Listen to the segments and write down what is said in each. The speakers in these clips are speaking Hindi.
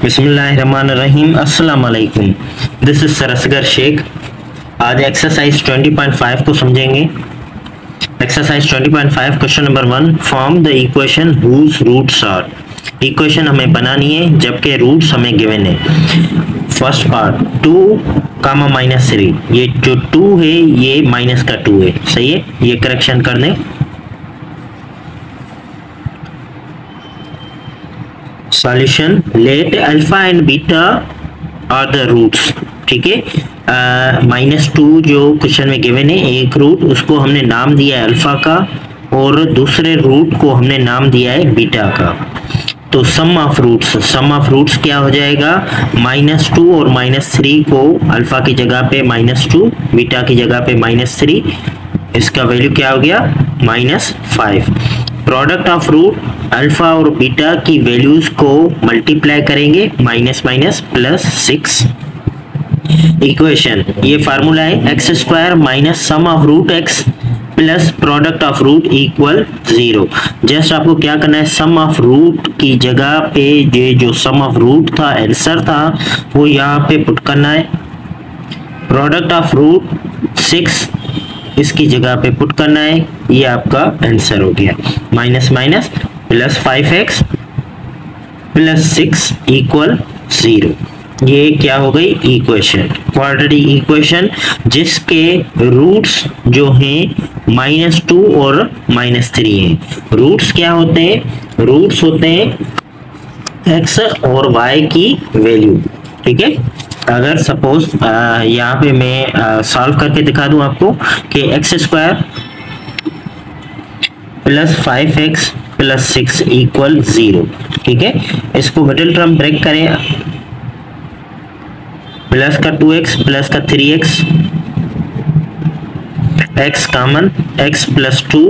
बिस्मिल्लाहिर्रहमानिर्रहीम। अस्सलाम वालेकुम। दिस इज सरसगर शेख। आज एक्सरसाइज 20.5 को समझेंगे। Exercise 20.5 question number 1, form the equation whose roots are. Equation हमें बनानी है जबकि रूट्स हमें गिवन है। फर्स्ट पार्ट 2 कामा -3, ये जो 2 है ये माइनस का 2 है, सही है, ये करेक्शन कर दें। Solution, let alpha and beta are the roots. ठीक है, -2 जो क्वेश्चन में गिवन है, एक रूट उसको हमने नाम दिया है अल्फा का और दूसरे रूट को हमने नाम दिया है बीटा का। तो सम ऑफ रूट्स क्या हो जाएगा, -2 और -3 को अल्फा की जगह पे -2, बीटा की जगह पे -3, इसका वैल्यू क्या हो गया -5। प्रोडक्ट ऑफ रूट अल्फा और बीटा की वैल्यूज को मल्टीप्लाई करेंगे, -+6। इक्वेशन, ये फार्मूला है, x² minus sum of root x plus product of root equal 0। Just आपको क्या करना है, सम ऑफ रूट की जगह पे ये जो सम ऑफ रूट था, आंसर था, वो यहाँ पे पुट करना है। प्रोडक्ट ऑफ रूट 6 इसकी जगह पे पुट करना है, ये आपका आंसर हो गया। Minus minus plus 5x plus 6 equal 0। ये क्या हो गई, इक्वेशन, क्वाड्रेटिक इक्वेशन, जिसके रूट्स जो हैं -2 और -3 हैं। रूट्स क्या होते हैं, रूट्स होते हैं x और y की वैल्यू। ठीक है, अगर सपोज यहाँ पे मैं सॉल्व करके दिखा दूं आपको कि x² plus 5x plus 6 equal 0। ठीक है, इसको मिडिल टर्म ब्रेक करें, प्लस का 2x प्लस का 3x, x common, x plus 2,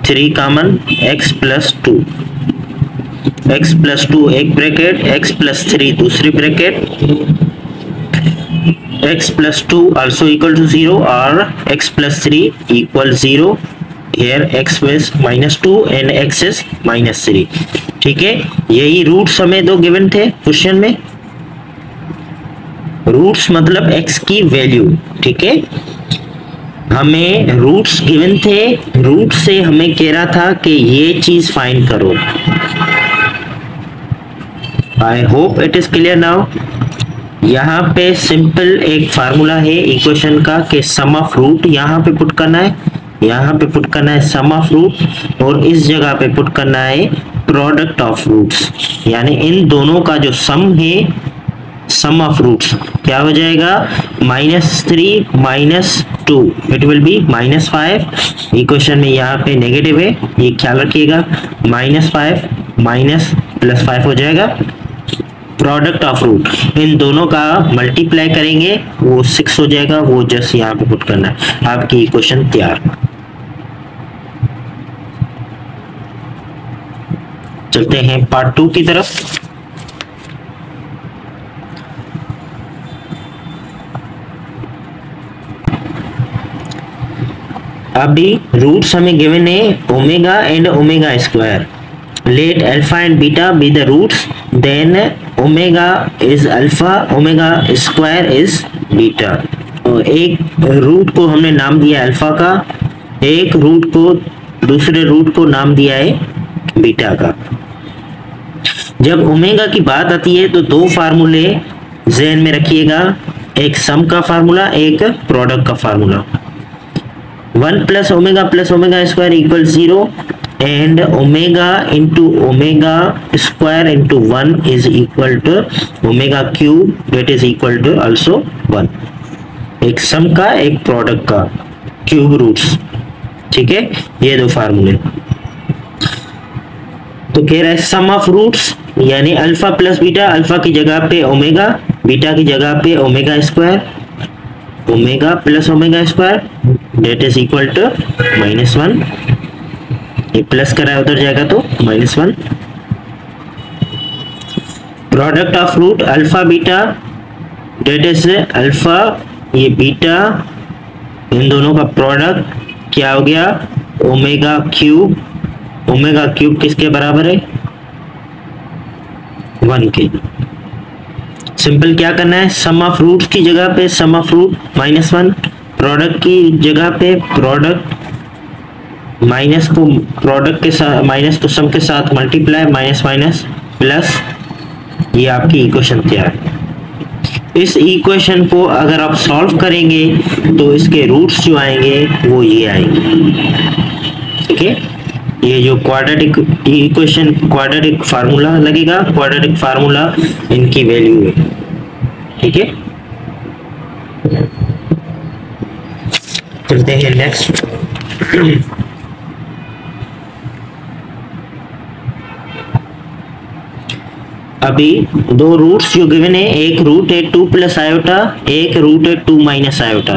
3 common, x plus 2, x plus 2 एक ब्रैकेट, x प्लस 3 दूसरी bracket, x plus 2 also equal to 0 और x plus 3 equal 0। here x is -2 and x is -3। ठीक है, यही रूट्स हमें दो गिवन थे क्वेश्चन में। रूट्स मतलब x की वैल्यू। ठीक है, हमें रूट्स गिवन थे, रूट से हमें कह रहा था कि ये चीज फाइंड करो। I hope it is clear now. यहाँ पे सिंपल एक फार्मूला है इक्वेशन का कि सम ऑफ रूट यहाँ पे पुट करना है, यहाँ पे पुट करना है सम ऑफ रूट, और इस जगह पे पुट करना है प्रोडक्ट ऑफ रूट्स, यानी इन दोनों का जो सम है, सम ऑफ रूट्स क्या हो जाएगा, -3 -2 इट विल बी -5। इक्वेशन में यहाँ पे नेगेटिव है, ये ख्याल रखिएगा, -5 माइनस प्लस 5 हो जाएगा। प्रोडक्ट ऑफ रूट इन दोनों का मल्टीप्लाई करेंगे, वो 6 हो जाएगा, वो जस्ट यहाँ पे पुट करना है। आपकी इक्वेशन तैयार। चलते हैं पार्ट 2 की तरफ। अभी रूट्स हमें गिवन है omega and omega square. Let alpha and beta be the roots, then omega is alpha, omega square is beta. और एक रूट को हमने नाम दिया है अल्फा का, एक रूट को, दूसरे रूट को नाम दिया है बीटा का। जब ओमेगा की बात आती है तो दो फार्मूले ज़हन में रखिएगा, एक सम का फार्मूला, एक प्रोडक्ट का formula. 1 plus omega square equal 0 and omega into omega square into 1 is equal to omega cube, that is equal to also 1। एक सम का, एक प्रोडक्ट का, क्यूब रूट्स। ठीक है, ये दो फार्मूले। तो कह रहा है सम ऑफ रूट्स, यानी अल्फा प्लस बीटा, अल्फा की जगह पे ओमेगा, बीटा की जगह पे omega square, omega plus omega square that is equal to -1। ये प्लस करा उधर जाएगा तो -1। Product of root alpha beta, that is alpha, ये बीटा, इन दोनों का प्रोडक्ट क्या हो गया, ओमेगा क्यूब। ओमेगा क्यूब किसके बराबर है, 1 के। सिंपल क्या करना है, सम ऑफ रूट्स की जगह पे सम ऑफ रूट -1, प्रोडक्ट की जगह पे प्रोडक्ट माइनस को प्रोडक्ट के साथ माइनस को सम के साथ मल्टीप्लाई, माइनस माइनस प्लस, ये आपकी इक्वेशन तैयार है। इस इक्वेशन को अगर आप सॉल्व करेंगे तो इसके रूट्स जो आएंगे वो ये आएंगे, ठीक है। ये जो क्वाड्रेटिक इक्वेशन, क्वाड्रेटिक फार्मूला लगेगा, क्वाड्रेटिक फार्मूला इनकी वैल्यू है, ठीक है। चलते हैं नेक्स्ट। अभी दो रूट्स जो गिवन है, एक रूट है 2 प्लस आयोटा, एक रूट है 2 माइनस आयोटा।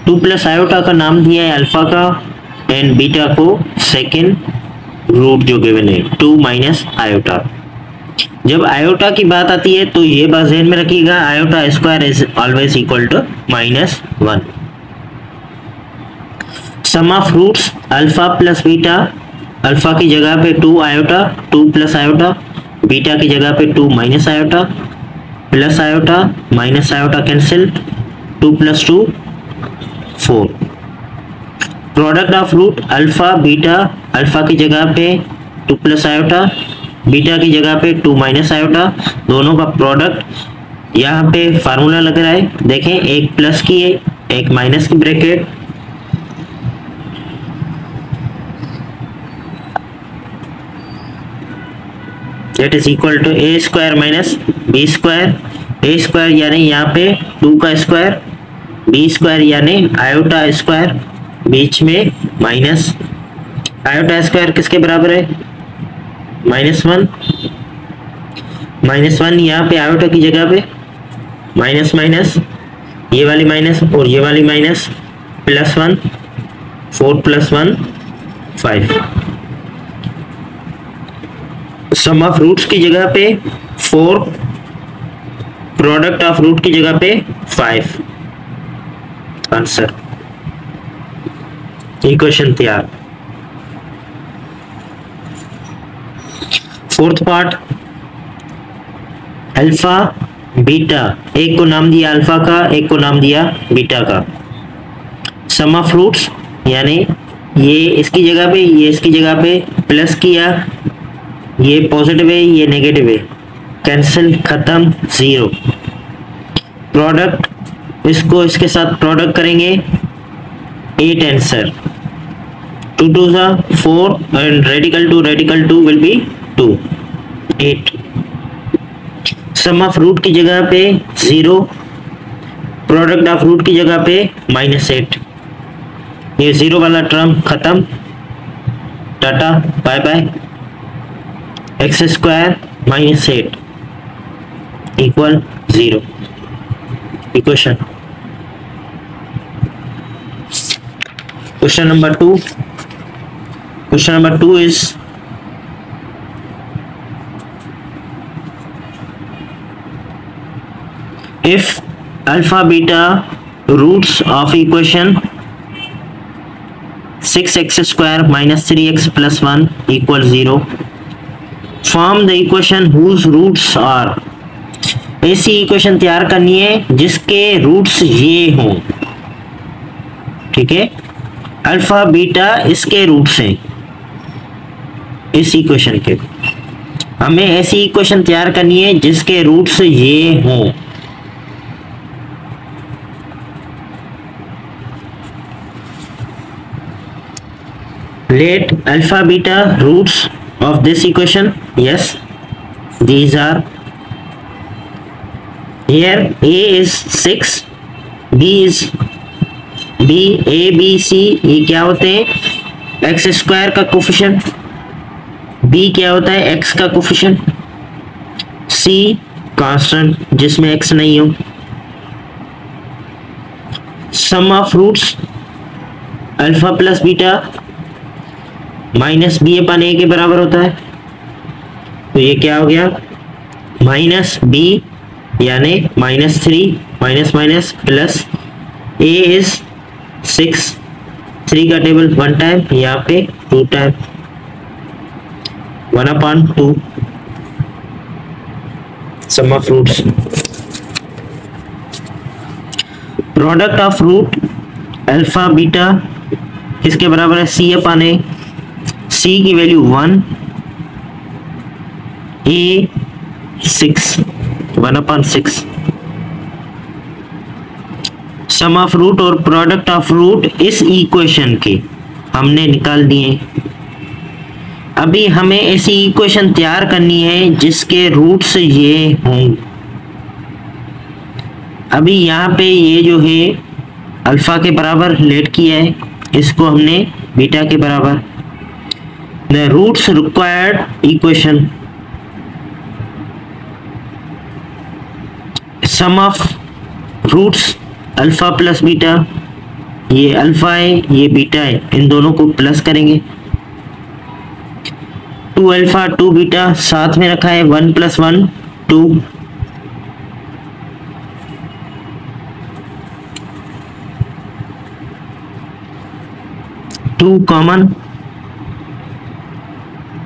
2 प्लस आयोटा का नाम दिया है अल्फा का एंड बीटा को सेकेंड रूट जो गिवन है 2 माइनस आयोटा। जब आयोटा की बात आती है तो ये बात ध्यान में रखिएगा, iota square is always equal to -1। Sum of roots alpha plus beta, alpha की जगह पे 2 आयोटा, 2 प्लस आयोटा, बीटा की जगह पे 2 minus iota, plus iota minus iota cancel, 2 plus 2 4। Product of root alpha beta, alpha की जगह पे 2 प्लस आयोटा, बीटा की जगह पे 2 माइनस आयोटा, दोनों का प्रोडक्ट। यहाँ पे फार्मूला लग रहा है, देखें एक प्लस की है एक माइनस की bracket, that is equal to a square minus b square. a square यानी यहाँ पे 2 का स्क्वायर, b स्क्वायर यानी आयोटा स्क्वायर, बीच में माइनस। आयोटा स्क्वायर किसके बराबर है, -1। -1 यहाँ पे आयोटा की जगह पे माइनस माइनस, ये वाली माइनस और ये वाली माइनस, +1, 4 + 1 5। सम ऑफ रूट्स की जगह पे 4, प्रोडक्ट ऑफ रूट की जगह पे 5। आंसर, इक्वेशन तैयार। फोर्थ पार्ट, अल्फा बीटा, एक को नाम दिया अल्फा का, एक को नाम दिया बीटा का। सम ऑफ रूट्स यानी ये इसकी जगह पे ये इसकी जगह पे प्लस किया, ये पॉजिटिव है ये नेगेटिव है, कैंसिल खत्म 0। प्रोडक्ट, इसको इसके साथ प्रोडक्ट करेंगे 8 answer, 2 2 4 and radical 2 will be 2 8। Sum of root की जगह पे 0, प्रोडक्ट ऑफ रूट की जगह पे -8, ये 0 वाला टर्म खत्म, tata bye bye. X square -8 equal 0। Equation. Question number 2। Question number 2 is if alpha beta roots of equation 6x square minus 3x plus 1 equals 0, form the equation whose roots are। ऐसी इक्वेशन तैयार करनी है जिसके रूट्स ये हों, ठीक है। अल्फा बीटा इसके रूट्स हैं इस इक्वेशन के, हमें ऐसी इक्वेशन तैयार करनी है जिसके रूट्स ये हों। Let alpha beta roots of this equation, yes, these are, here a is 6, b is b, a b c ये क्या होते हैं, x स्क्वायर का कोफिशिएंट, b क्या होता है x का कोफिशिएंट, c कांस्टेंट जिसमें x नहीं हो। Sum of roots alpha plus beta minus b upon a के बराबर होता है, तो ये क्या हो गया माइनस बी यानी -3 minus minus plus a is 6, 3 का टेबल 1 टाइम, यहाँ पे 2 time 1/2 sum of roots. Product of root alpha beta किसके बराबर है? C upon a. सी की value 1, a 6, 1/6। Sum of root और प्रोडक्ट ऑफ रूट इस इक्वेशन के हमने निकाल दिए। अभी हमें ऐसी इक्वेशन तैयार करनी है जिसके रूट्स ये हों। अभी यहाँ पे ये जो है अल्फा के बराबर लेट किया है, इसको हमने बीटा के बराबर। The roots required equation, sum of roots alpha plus beta, ये अल्फा है ये बीटा है, इन दोनों को प्लस करेंगे। 2 अल्फा 2 बीटा साथ में रखा है, 1 + 1 2, 2 common,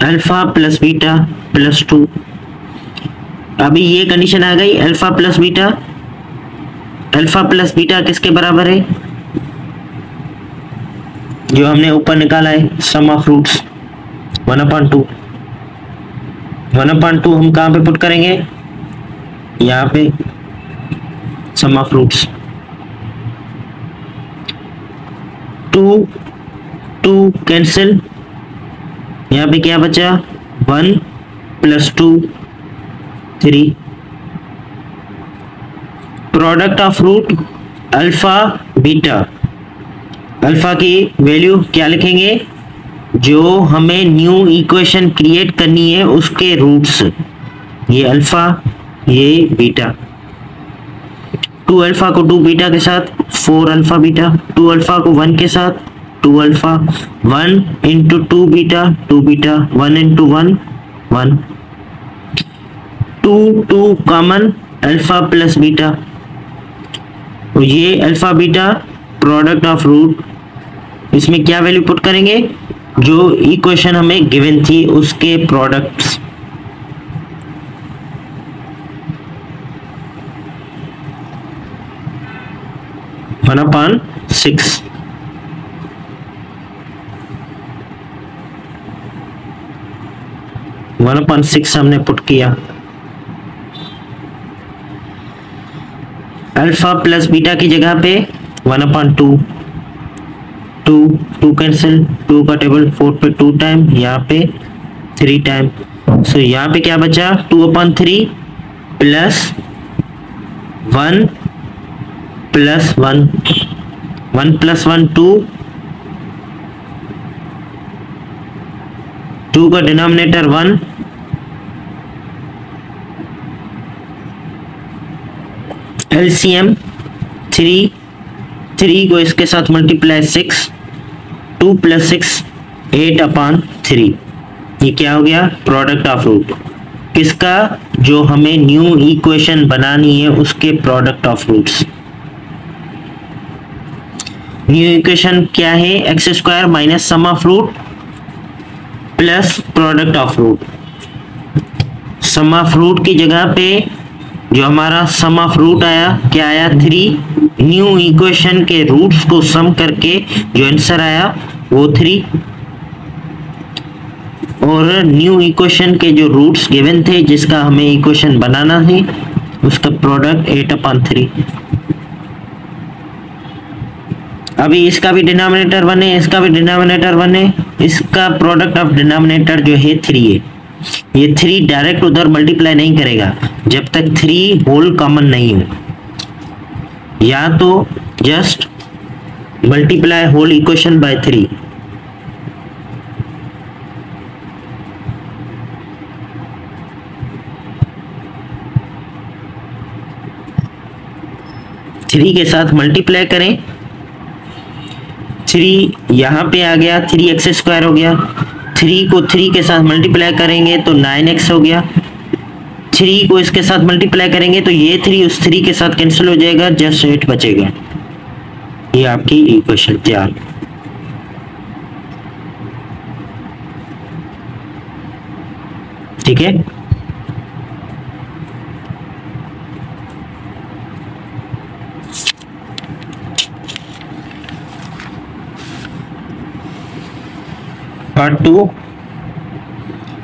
alpha plus beta plus 2। अभी ये कंडीशन आ गई, alpha plus beta, alpha plus beta किसके बराबर है? जो हमने ऊपर निकाला है सम ऑफ रूट्स 1/2। 1/2 हम कहाँ पे पुट करेंगे? यहाँ पे सम ऑफ रूट्स। 2 2 कैंसिल, यहाँ पे क्या बचा? 1 + 2 3। Product of root alpha beta, alpha की वैल्यू क्या लिखेंगे? जो हमें न्यू इक्वेशन क्रिएट करनी है उसके रूट्स, ये अल्फा ये बीटा। 2 अल्फा को 2 बीटा के साथ 4 अल्फा बीटा, 2 अल्फा को 1 के साथ 2 alpha, 1 × 2 beta 2 beta, 1 × 1 1, 2 2 common, alpha plus beta. तो ये alpha beta product of root, इसमें क्या वैल्यू पुट करेंगे? जो इक्वेशन हमें गिवन थी उसके products. One upon 6। One upon 6 हमने पुट किया। अल्फा प्लस बीटा की जगह पे 1/2, 2 कैंसिल, 2 का टेबल 4 पे 2 टाइम, यहाँ पे 3 टाइम। सो यहाँ पे क्या बचा? 2/3 प्लस 1 + 1, 1 + 1 2, 2 का डिनोमिनेटर 1, एलसीएम 3 को इसके साथ मल्टीप्लाई 6, 2 + 6 8/3। ये क्या हो गया? प्रोडक्ट ऑफ रूट किसका? जो हमें न्यू इक्वेशन बनानी है उसके product of roots. New equation क्या है? x² minus sum of root plus product of root. Sum of root की जगह पे जो हमारा सम ऑफ रूट आया क्या आया? 3। न्यू इक्वेशन के रूट्स को सम करके जो आंसर आया वो 3, और न्यू इक्वेशन के जो रूट्स गिवन थे जिसका हमें इक्वेशन बनाना है उसका प्रोडक्ट 8/3। अभी इसका भी डिनोमिनेटर 1 है, इसका भी डिनोमिनेटर 1 है, इसका प्रोडक्ट ऑफ डिनोमिनेटर जो है 3 है। ये 3 डायरेक्ट उधर मल्टीप्लाई नहीं करेगा जब तक 3 होल कॉमन नहीं हो, या तो just multiply whole equation by 3। Three के साथ मल्टीप्लाई करें, 3 यहाँ पे आ गया, 3x² हो गया। 3 को 3 के साथ मल्टीप्लाई करेंगे तो 9x हो गया। 3 को इसके साथ मल्टीप्लाई करेंगे तो ये 3 उस 3 के साथ कैंसिल हो जाएगा, जस्ट 8 बचेगा। ये आपकी इक्वेशन तैयार। ठीक है। पार्ट 2,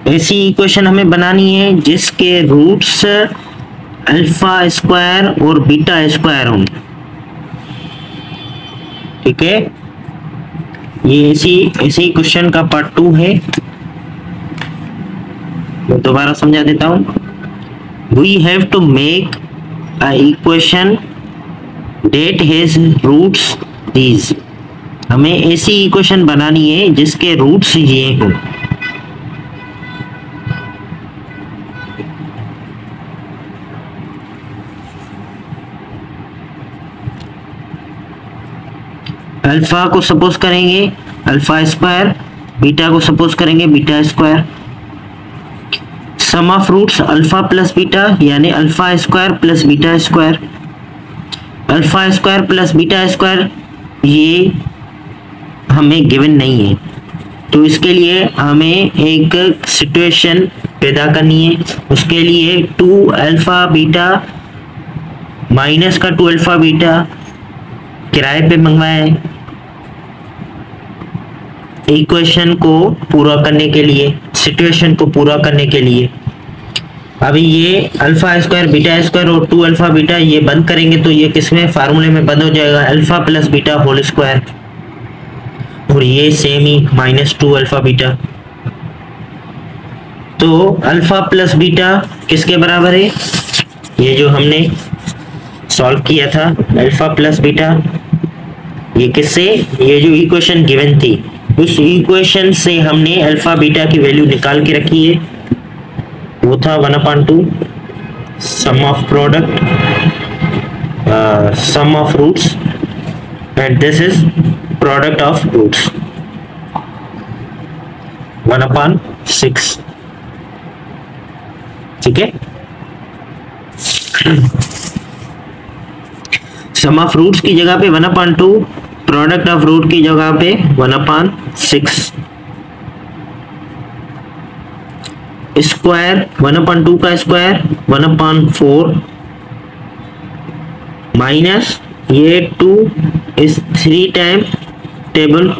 ऐसी इक्वेशन हमें बनानी है जिसके रूट्स अल्फा स्क्वायर और बीटा स्क्वायर हों। ठीक है, ये ऐसी क्वेश्चन का पार्ट 2 है। मैं दोबारा समझा देता हूं। We have to make a equation that has roots these. हमें ऐसी इक्वेशन बनानी है जिसके रूट्स ये हों। अल्फा को सपोज करेंगे अल्फा स्क्वायर, बीटा को सपोज करेंगे beta square. Sum of roots alpha plus beta यानी alpha square plus beta square. Alpha square plus beta square ये हमें गिवन नहीं है, तो इसके लिए हमें एक सिचुएशन पैदा करनी है। उसके लिए 2 अल्फा बीटा माइनस का 2 अल्फा बीटा किराए पे मंगवाया है इक्वेशन को पूरा करने के लिए, सिचुएशन को पूरा करने के लिए। अभी ये अल्फा स्क्वायर बीटा स्क्वायर और 2 अल्फा बीटा ये बंद करेंगे तो ये किसमें फार्मूले में बंद हो जाएगा, alpha plus beta whole square. और ये सेम ही -2 अल्फा बीटा। तो अल्फा प्लस बीटा किसके बराबर है, ये जो हमने सॉल्व किया था अल्फा प्लस बीटा, ये किससे, ये जो इक्वेशन गिवन थी उस इक्वेशन से हमने अल्फा बीटा की वैल्यू निकाल के रखी है। वो था 1/2 sum of product sum of roots and this is product of roots 1/6। ठीक है, सम ऑफ रूट्स की जगह पे 1/2, प्रोडक्ट ऑफ रूट की जगह पे 1/6। स्क्वायर 1/2 का स्क्वायर 1/4 माइनस ये 2 इस 3 टाइम टेबल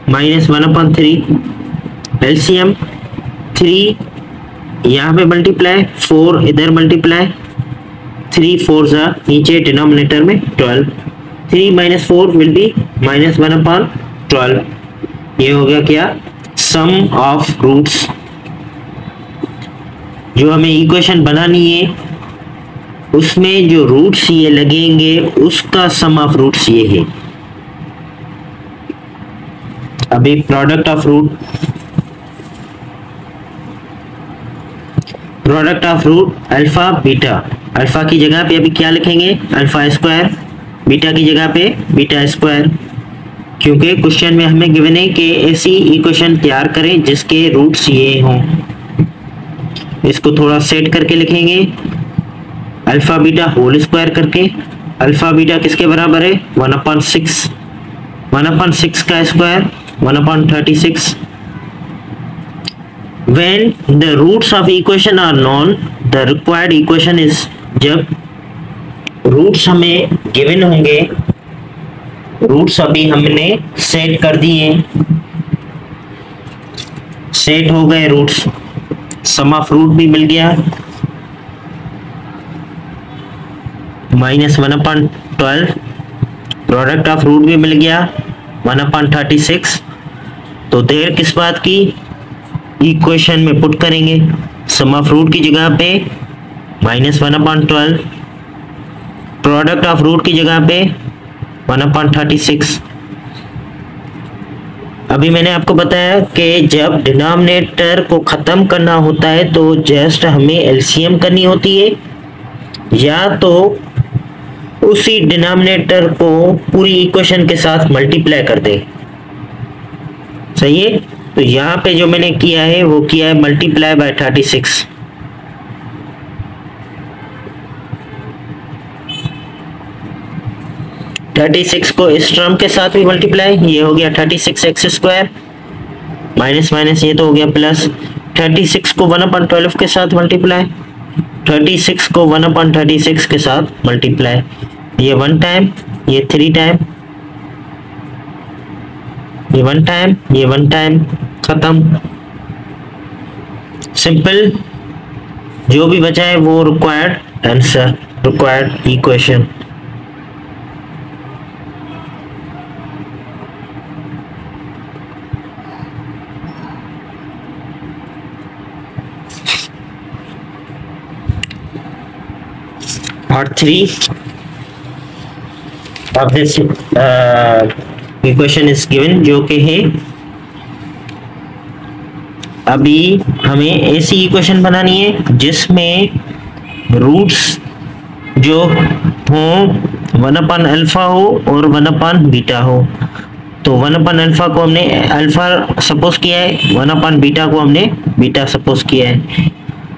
माइनस 1/3 एलसीएम 3 यहाँ पे मल्टीप्लाई 4 इधर मल्टीप्लाई 3 4 जा नीचे डिनोमिनेटर में 12 3 - 4 विल बी -1/12। ये हो गया क्या, सम ऑफ रूट्स। जो हमें इक्वेशन बनानी है उसमें जो रूट्स ये लगेंगे उसका सम ऑफ रूट्स ये है। अभी product of root alpha beta, alpha की जगह पे अभी क्या लिखेंगे, अल्फा स्क्वायर, बीटा की जगह पे बीटा स्क्वायर, क्योंकि क्वेश्चन में हमें गिवन है कि ऐसी इक्वेशन तैयार करें जिसके रूट्स ये हों। इसको थोड़ा सेट करके लिखेंगे अल्फा बीटा होल स्क्वायर करके। अल्फा बीटा किसके बराबर है, 1/6, 1/6 का square 1/36। When the roots of equation are known, the required equation is, जब रूट्स हमें गिवन होंगे, रूट्स अभी हमने सेट कर दिए, सेट हो गए रूट्स, सम ऑफ रूट भी मिल गया -1/12, प्रोडक्ट ऑफ रूट भी मिल गया 1/36। तो देर किस बात की, इक्वेशन में पुट करेंगे सम ऑफ रूट की जगह पे -1/12, प्रोडक्ट ऑफ रूट की जगह पे 1/36। अभी मैंने आपको बताया कि जब डिनोमिनेटर को ख़त्म करना होता है तो जस्ट हमें एलसीएम करनी होती है, या तो उसी डिनोमिनेटर को पूरी इक्वेशन के साथ मल्टीप्लाई कर दे। सही है, तो यहाँ पे जो मैंने किया है वो किया है मल्टीप्लाई बाय 36। को इस टर्म के साथ भी मल्टीप्लाई, ये हो गया 36x² माइनस माइनस ये तो हो गया प्लस, 36 को 1/12 के साथ मल्टीप्लाई, 36 को 1/36 के साथ मल्टीप्लाई, ये 1 टाइम, ये 3 टाइम, ये 1 टाइम, ये 1 टाइम, खत्म। सिंपल, जो भी बचा है वो required answer, required equation. Part 3 of this equation is given, जो कि है अभी हमें ऐसी इक्वेशन बनानी है जिसमें रूट्स जो हो 1/अल्फा हो और 1/बीटा हो। तो 1/अल्फा को हमने अल्फा सपोज किया है, 1/बीटा को हमने बीटा सपोज किया है।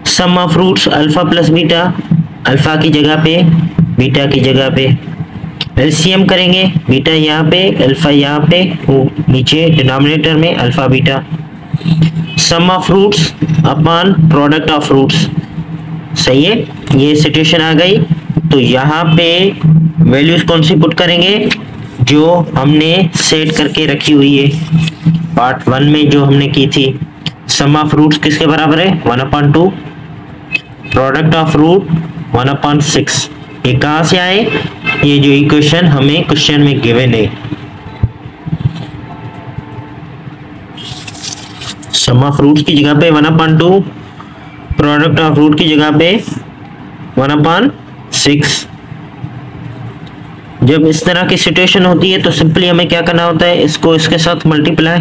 Sum of roots alpha plus beta, alpha की जगह पे बीटा की जगह पे एलसीएम करेंगे, बीटा यहाँ पे अल्फा यहाँ पे, वो नीचे डिनोमिनेटर में alpha beta. Sum of roots upon product of roots, सही है। ये सिचुएशन आ गई तो यहाँ पे वैल्यूज कौन सी पुट करेंगे, जो हमने सेट करके रखी हुई है पार्ट 1 में जो हमने की थी। सम ऑफ रूट्स किसके बराबर है, 1/2, प्रोडक्ट ऑफ रूट 1/6। ये कहाँ से आए, ये जो इक्वेशन हमें क्वेश्चन में गिवन है। सम ऑफ रूट्स की जगह पे 1/2, प्रोडक्ट ऑफ रूट की जगह पे 1/6। जब इस तरह की सिचुएशन होती है तो सिंपली हमें क्या करना होता है, इसको इसके साथ मल्टीप्लाई,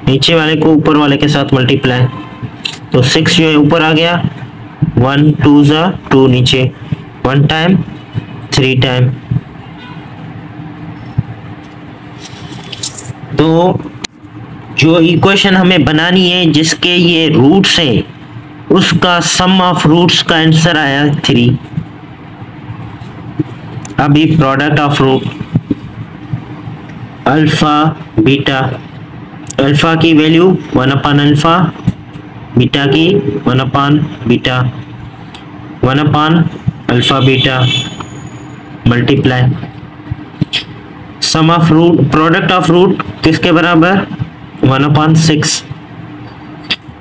नीचे वाले को ऊपर वाले के साथ मल्टीप्लाई। तो 6 जो है ऊपर आ गया, 1 2 ज़ा 2 नीचे, 1 टाइम 3 टाइम। तो जो इक्वेशन हमें बनानी है जिसके ये रूट्स हैं, उसका सम ऑफ रूट्स का आंसर आया 3। अभी product of root alpha beta, alpha की वैल्यू 1/अल्फा, बीटा की 1/बीटा, 1/अल्फा beta multiply. Sum of root, product of root किसके बराबर, 1/6।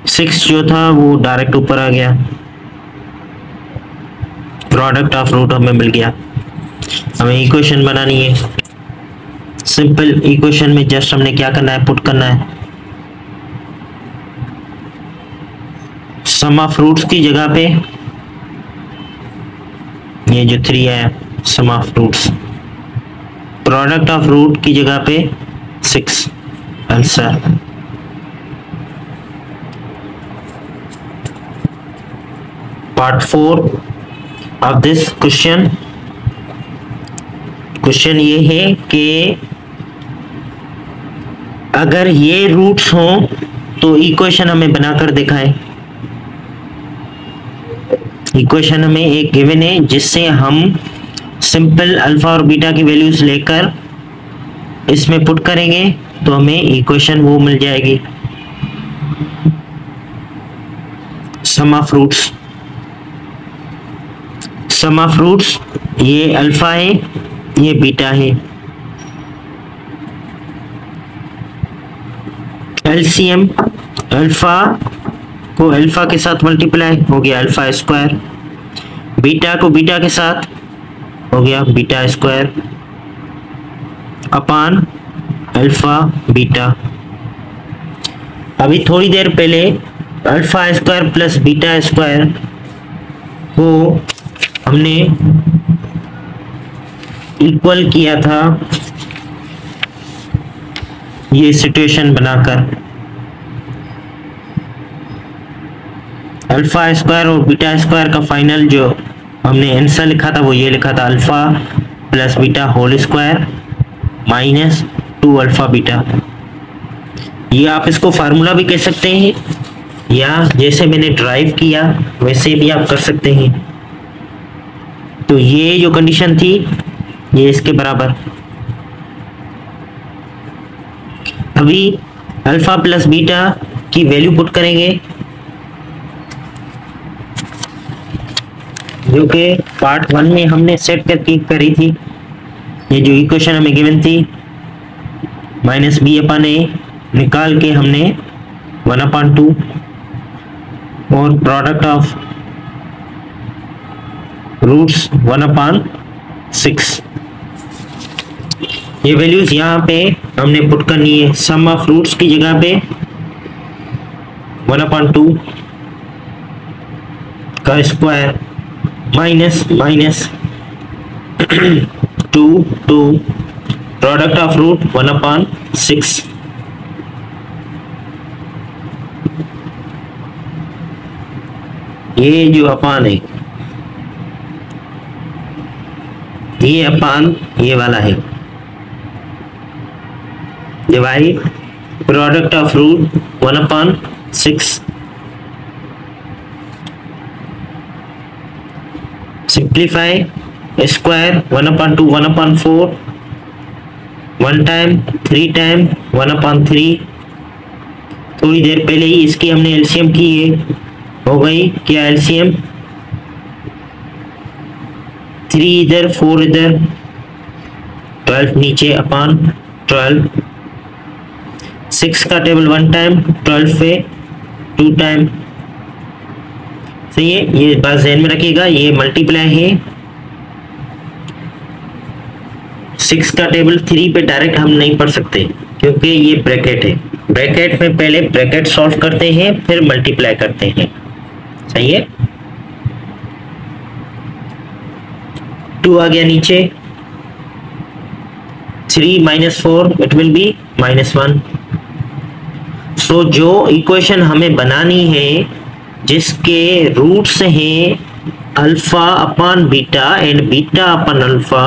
6 जो था वो डायरेक्ट ऊपर आ गया, प्रोडक्ट ऑफ रूट हमें मिल गया। हमें इक्वेशन बनानी है, सिंपल इक्वेशन में जस्ट हमने क्या करना है, पुट करना है सम ऑफ रूट्स की जगह पे ये जो 3 है sum of roots, product of root की जगह पे 6 answer. Part 4 of this question, question ये है कि अगर ये रूट्स हों तो इक्वेशन हमें बनाकर दिखाएं। इक्वेशन हमें एक गिवन है जिससे हम सिंपल अल्फा और बीटा की वैल्यूज लेकर इसमें पुट करेंगे तो हमें इक्वेशन वो मिल जाएगी। Sum of roots, sum of roots ये अल्फा है, ये बीटा है। एलसीएम, अल्फा को अल्फा के साथ मल्टीप्लाई हो गया अल्फा स्क्वायर, बीटा को बीटा के साथ हो गया beta square upon alpha beta. अभी थोड़ी देर पहले alpha square plus beta square को हमने इक्वल किया था ये सिचुएशन बनाकर। अल्फा स्क्वायर और बीटा स्क्वायर का फाइनल जो हमने आंसर लिखा था वो ये लिखा था, alpha plus beta whole square minus 2 alpha beta. ये आप इसको फार्मूला भी कह सकते हैं या जैसे मैंने ड्राइव किया वैसे भी आप कर सकते हैं। तो ये जो कंडीशन थी ये इसके बराबर। अभी अल्फा प्लस बीटा की वैल्यू पुट करेंगे जो कि पार्ट 1 में हमने सेट करके करी थी। ये जो इक्वेशन हमें गिवन थी -b/a निकाल के हमने 1/2 और प्रोडक्ट ऑफ रूट्स 1/6। ये वैल्यूज यहाँ पे हमने पुट करनी है। सम ऑफ रूट्स की जगह पे 1/2 का square minus 2 product of root 1/6। ये जो अपान है ये अपान ये वाला है divide product of root 1/6। Simplify square 1/2 1/4 1 time 3 time 1/3। थोड़ी देर पहले ही इसकी हमने एलसीएम की है, हो गई क्या एलसीएम? 3 इधर 4 इधर 12 नीचे अपान 12। 6 का टेबल 1 टाइम 12 पे 2 टाइम। सही है, ये बात ध्यान में रखिएगा, ये मल्टीप्लाई है। 6 का टेबल 3 पे डायरेक्ट हम नहीं पढ़ सकते क्योंकि ये ब्रैकेट है। ब्रैकेट में पहले ब्रैकेट सॉल्व करते हैं फिर मल्टीप्लाई करते हैं। सही है, 2 आ गया नीचे, 3 - 4 इट विल बी -1। सो जो इक्वेशन हमें बनानी है जिसके रूट्स हैं alpha upon beta and beta upon alpha,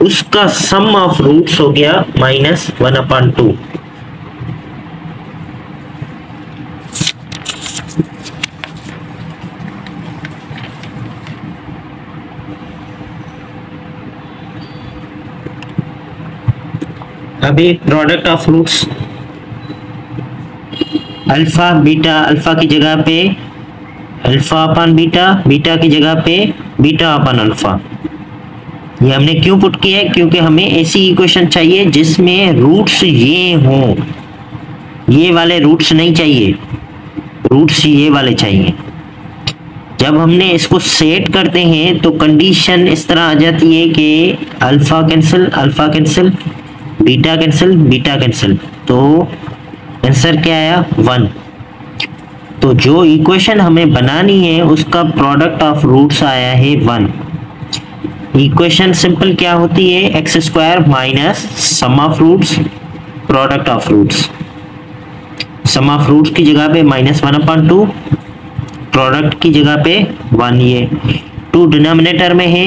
उसका सम ऑफ रूट्स हो गया -1/2। अभी product of roots alpha beta, alpha की जगह पे अल्फा अपान बीटा, बीटा की जगह पे बीटा अपान अल्फा। ये हमने क्यों पुट किया है? क्योंकि हमें ऐसी इक्वेशन चाहिए जिसमें रूट्स ये हों, ये वाले रूट्स नहीं चाहिए, रूट्स ये वाले चाहिए। जब हमने इसको सेट करते हैं तो कंडीशन इस तरह आ जाती है कि अल्फा कैंसिल बीटा कैंसिल, तो आंसर क्या आया 1। तो जो इक्वेशन हमें बनानी है उसका प्रोडक्ट ऑफ रूट्स आया है 1। इक्वेशन सिंपल क्या होती है? x² minus sum of roots product of roots. Sum of roots की जगह पे -1/2, प्रोडक्ट की जगह पे 1। ये 2 डिनोमिनेटर में है,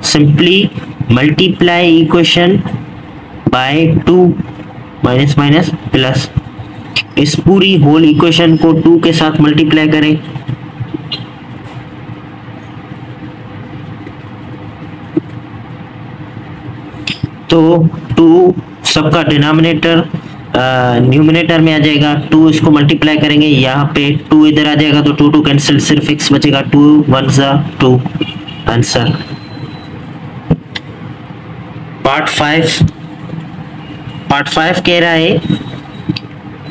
simply multiply equation by 2 minus plus. इस पूरी होल इक्वेशन को 2 के साथ मल्टीप्लाई करें, तो 2 सबका डिनोमिनेटर न्यूमिनेटर में आ जाएगा। 2 इसको मल्टीप्लाई करेंगे, यहाँ पे 2 इधर आ जाएगा तो 2 कैंसिल, सिर्फ x बचेगा। 2 1 ज़ा 2 आंसर। पार्ट 5 कह रहा है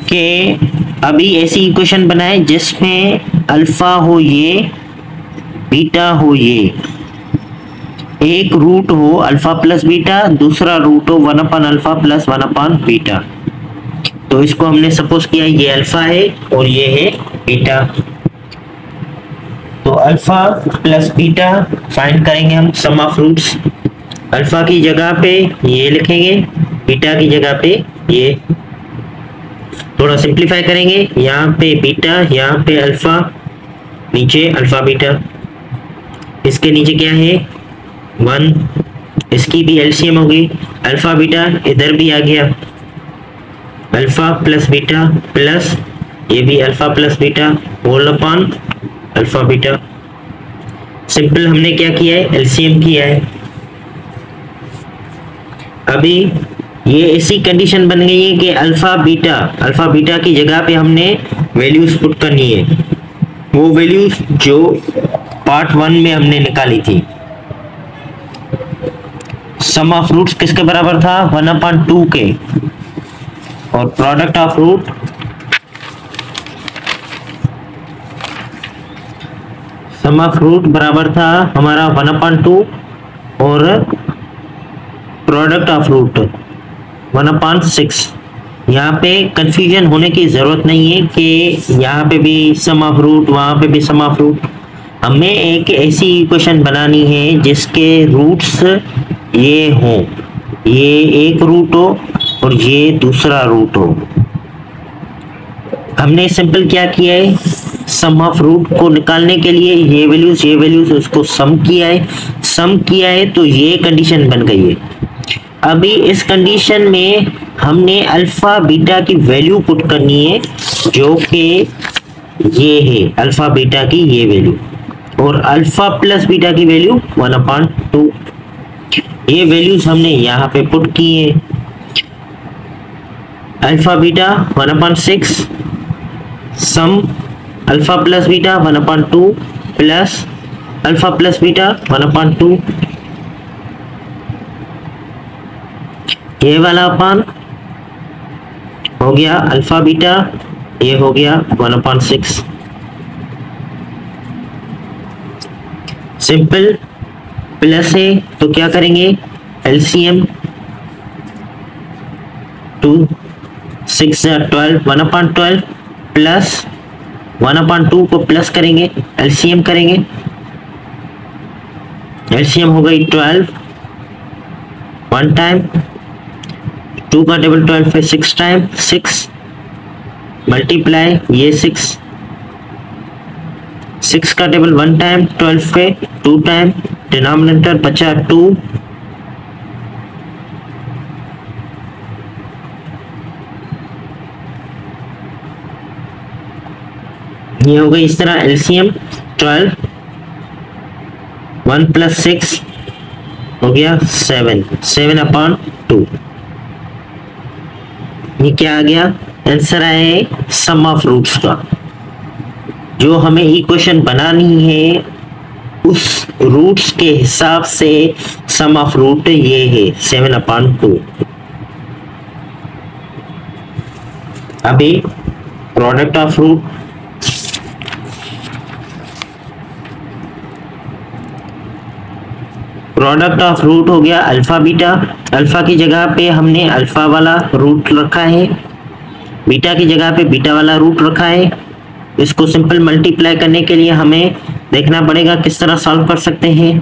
कि अभी ऐसी इक्वेशन बनाए जिसमें अल्फा हो ये, बीटा हो ये, एक रूट हो अल्फा प्लस बीटा, दूसरा रूट हो 1/अल्फा प्लस 1/बीटा। तो इसको हमने सपोज किया ये अल्फा है और ये है बीटा। तो अल्फा प्लस बीटा फाइंड करेंगे हम सम ऑफ रूट्स। अल्फा की जगह पे ये लिखेंगे, बीटा की जगह पे ये। थोड़ा सिंप्लीफाई करेंगे, यहाँ पे बीटा, यहाँ पे अल्फा, नीचे अल्फा बीटा। इसके नीचे क्या है 1, इसकी भी एलसीएम होगी। अल्फा बीटा इधर भी आ गया, अल्फा प्लस बीटा प्लस ये भी alpha plus beta whole upon alpha beta. Simple हमने क्या किया है, एलसीएम किया है। अभी ये ऐसी कंडीशन बन गई है कि अल्फा बीटा की जगह पे हमने वैल्यूज पुट करनी है, वो वैल्यूज जो पार्ट 1 में हमने निकाली थी। सम ऑफ रूट्स किसके बराबर था 1/2 के, और product of root sum of root बराबर था हमारा 1/2 और प्रोडक्ट ऑफ रूट 1/6। यहाँ पे कंफ्यूजन होने की ज़रूरत नहीं है कि यहाँ पे भी सम ऑफ रूट वहाँ पे भी सम ऑफ रूट। हमें एक ऐसी इक्वेशन बनानी है जिसके रूट्स ये हों, ये एक रूट हो और ये दूसरा रूट हो। हमने सिंपल क्या किया है, सम ऑफ रूट को निकालने के लिए ये वैल्यूज उसको सम किया है तो ये कंडीशन बन गई है। अभी इस कंडीशन में हमने अल्फा बीटा की वैल्यू पुट करनी है जो कि ये है अल्फा बीटा की ये वैल्यू, और अल्फा प्लस बीटा की वैल्यू 1/2। ये वैल्यूज हमने यहाँ पे पुट की है। Alpha beta 1/6, sum alpha plus beta 1/2 plus alpha plus beta 1/2, ये वाला अपान हो गया अल्फा बीटा, ये हो गया 1/6। सिंपल प्लस है तो क्या करेंगे, एलसीएम 2 6 12 1/12 प्लस 1/2 को प्लस करेंगे, एलसीएम करेंगे, एलसीएम हो गई 12 1 टाइम, 2 का टेबल 12 पे 6 टाइम, 6 मल्टीप्लाई ये 6 का टेबल 1 टाइम, 12 पे 2 टाइम, डिनोमिनेटर बचा 2, ये हो गई इस तरह एलसीएम 12 1 + 6 हो गया 7/2। ये क्या आ गया, आंसर आया है सम ऑफ रूट्स का। जो हमें इक्वेशन बनानी है उस रूट्स के हिसाब से सम ऑफ रूट ये है 7/2। अभी product of root, product of root हो गया अल्फा बीटा। अल्फा की जगह पे हमने अल्फा वाला रूट रखा है, बीटा की जगह पे बीटा वाला रूट रखा है। इसको सिंपल मल्टीप्लाई करने के लिए हमें देखना पड़ेगा किस तरह सॉल्व कर सकते हैं।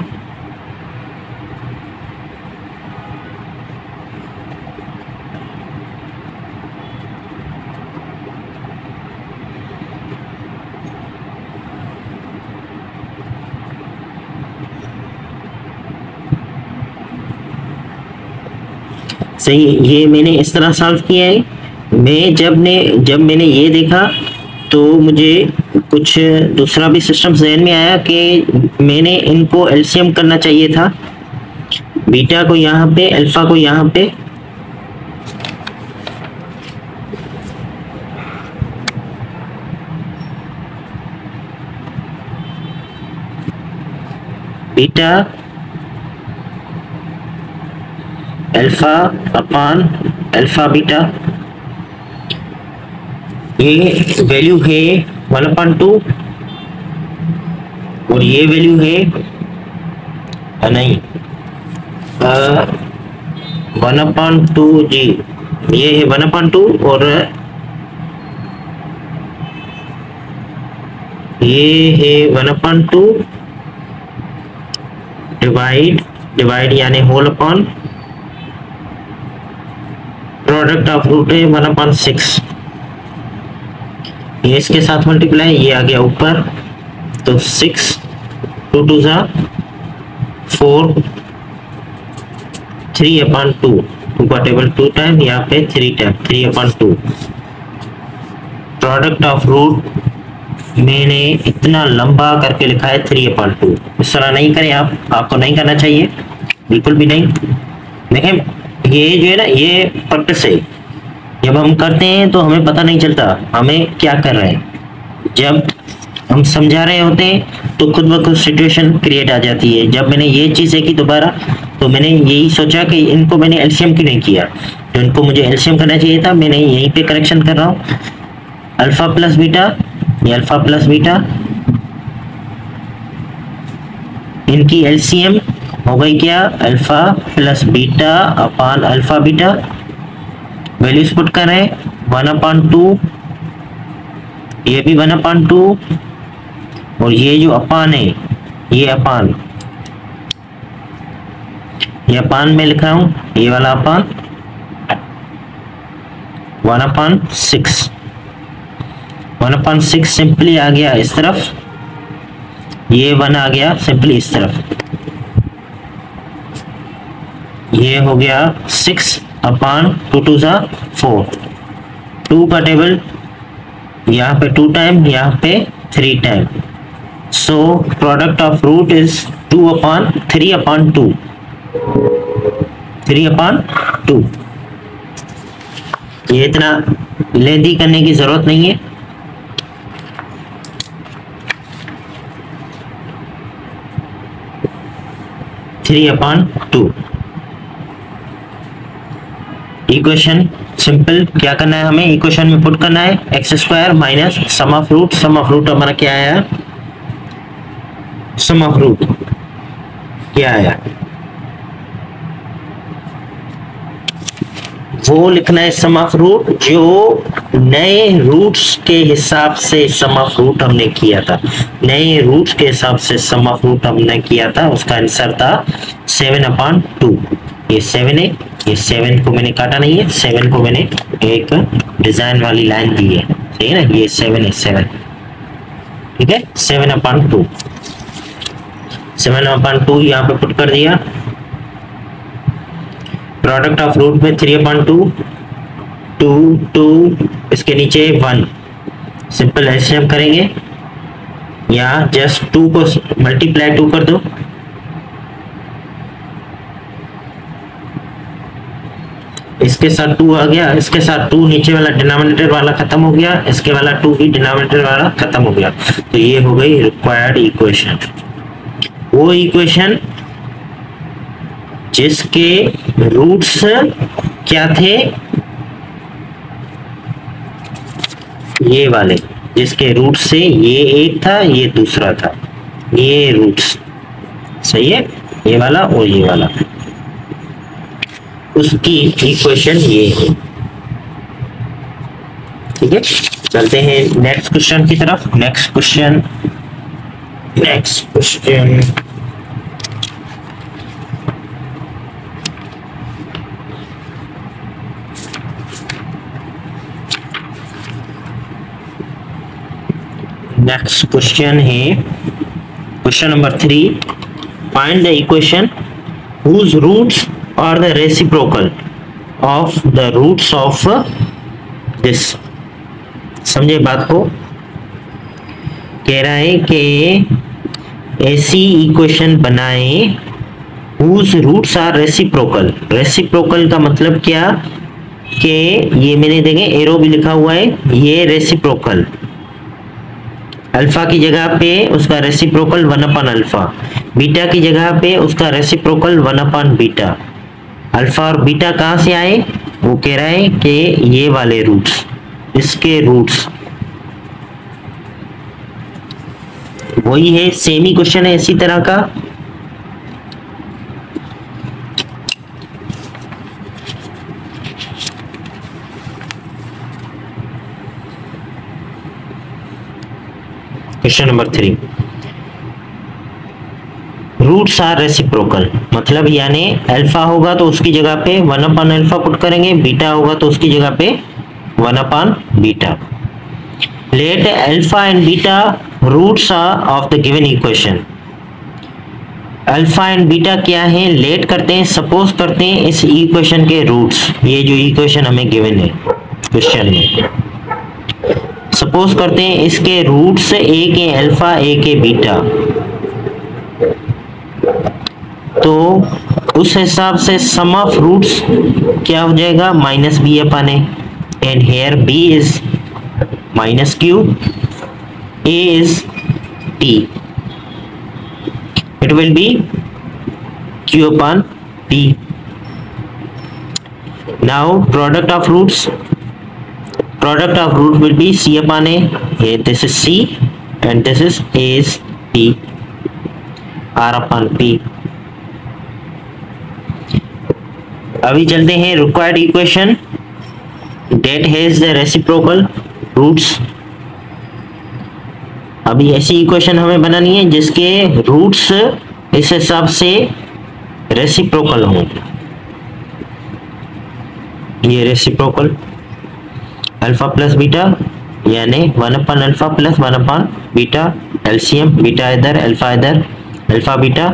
सही, ये मैंने इस तरह सॉल्व किया है। जब मैंने ये देखा तो मुझे कुछ दूसरा भी सिस्टम ज़हन में आया कि मैंने इनको एलसीएम करना चाहिए था, बीटा को यहाँ पे, अल्फा को यहाँ पे। बीटा अल्फा अपान अल्फा बीटा, ये वैल्यू है 1/2 और ये वैल्यू है नहीं 1/2 जी, ये है 1/2 और ये है 1/2 डिवाइड यानी whole upon product of root है 1/6। ये इसके साथ मल्टीप्लाई, ये आ गया ऊपर तो 6 2 2 4 3/2, 2 का टेबल 2 टाइम, यहाँ पे 3 टाइम 3/2। प्रोडक्ट ऑफ रूट मैंने इतना लंबा करके लिखा है 3/2। इस तरह नहीं करें आप, आपको नहीं करना चाहिए, बिल्कुल भी नहीं। देखें ये जो है ना, ये प्रैक्टिस है। जब हम करते हैं तो हमें पता नहीं चलता हमें क्या कर रहे हैं। जब हम समझा रहे होते हैं तो खुद ब खुद सिचुएशन क्रिएट आ जाती है। जब मैंने ये चीज़ देखी दोबारा तो मैंने यही सोचा कि इनको मैंने एलसीएम क्यों नहीं किया। तो इनको मुझे एलसीएम करना चाहिए था, मैंने यहीं पे करेक्शन कर रहा हूँ। अल्फा प्लस बीटा, ये अल्फा प्लस बीटा, इनकी एलसीएम हो गई क्या, alpha plus beta upon alpha beta. Values put करें 1/2, ये भी 1/2, और ये जो अपान है ये अपान, ये अपान में लिख रहा हूं, ये वाला अपान 1/6, 1/6 सिंपली आ गया इस तरफ, ये 1 आ गया सिंपली इस तरफ, ये हो गया 6/2 2 4, 2 का टेबल यहाँ पे 2 टाइम, यहाँ पे 3 time, so product of root is 3/2, 3/2। ये इतना लेंथी करने की जरूरत नहीं है। इक्वेशन सिंपल क्या करना है हमें, इक्वेशन में पुट करना है x² minus sum of root, sum of root हमारा क्या आया, सम ऑफ रूट क्या आया, वो लिखना है सम ऑफ रूट जो नए रूट्स के हिसाब से सम ऑफ रूट हमने किया था, नए रूट्स के हिसाब से सम ऑफ रूट हमने किया था, उसका आंसर था 7/2। ये 7 है, ये 7 को मैंने काटा नहीं है, 7 को मैंने एक डिजाइन वाली लाइन दी है, सही है ना, ये 7 है, 7 ठीक है, 7/2, 7/2 यहाँ पे पुट कर दिया। प्रोडक्ट ऑफ रूट में 3/2, 2 इसके नीचे 1, सिंपल एलसीएम करेंगे, यहाँ जस्ट 2 को मल्टीप्लाई 2 कर दो, इसके साथ 2 आ गया, इसके साथ 2 नीचे वाला डिनोमिनेटर वाला खत्म हो गया, इसके वाला 2 भी डिनोमिनेटर वाला खत्म हो गया, तो ये हो गई रिक्वायर्ड इक्वेशन। वो इक्वेशन जिसके रूट्स क्या थे, ये वाले, जिसके रूट से ये एक था ये दूसरा था, ये रूट्स सही है, ये वाला और ये वाला, उसकी इक्वेशन ये है। ठीक है, चलते हैं नेक्स्ट क्वेश्चन की तरफ। नेक्स्ट क्वेश्चन है question number 3। Find the equation whose roots are the reciprocal of the roots of this। समझे बात को, कह रहा है कि ऐसी इक्वेशन बनाए whose roots are reciprocal। Reciprocal का मतलब क्या, कि ये मैंने देखे एरो भी लिखा हुआ है, ये रेसिप्रोकल, अल्फा की जगह पे उसका रेसिप्रोकल 1/अल्फा, बीटा की जगह पे उसका रेसिप्रोकल 1/बीटा। अल्फा और बीटा कहां से आए, वो कह रहा है कि ये वाले रूट्स, इसके रूट्स वही है, सेम ही क्वेश्चन है इसी तरह का। Question number 3, roots are reciprocal, मतलब यानी अल्फा होगा तो उसकी जगह पे 1/अल्फा पुट करेंगे, बीटा होगा तो उसकी जगह पे 1/बीटा। Let alpha and beta roots of the given equation. Alpha and beta क्या है, लेट करते हैं, सपोज करते हैं इस इक्वेशन के रूट्स, ये जो इक्वेशन हमें गिवन है क्वेश्चन में, सपोज करते हैं इसके रूट्स एक है अल्फा एक है बीटा, तो उस हिसाब से सम ऑफ रूट्स क्या हो जाएगा, -b/a, and here b is -q, a is p, it will be q/p। Now product of roots will be C upon A. Here this is C and this is A is P, R upon P. अभी चलते हैं required equation that has the reciprocal roots. अभी ऐसी इक्वेशन हमें बनानी है जिसके रूट्स इस हिसाब से रेसिप्रोकल हों. ये रेसिप्रोकल अल्फा प्लस बीटा यानी 1 upon alpha plus 1 upon beta, LCM beta इधर अल्फा बीटा,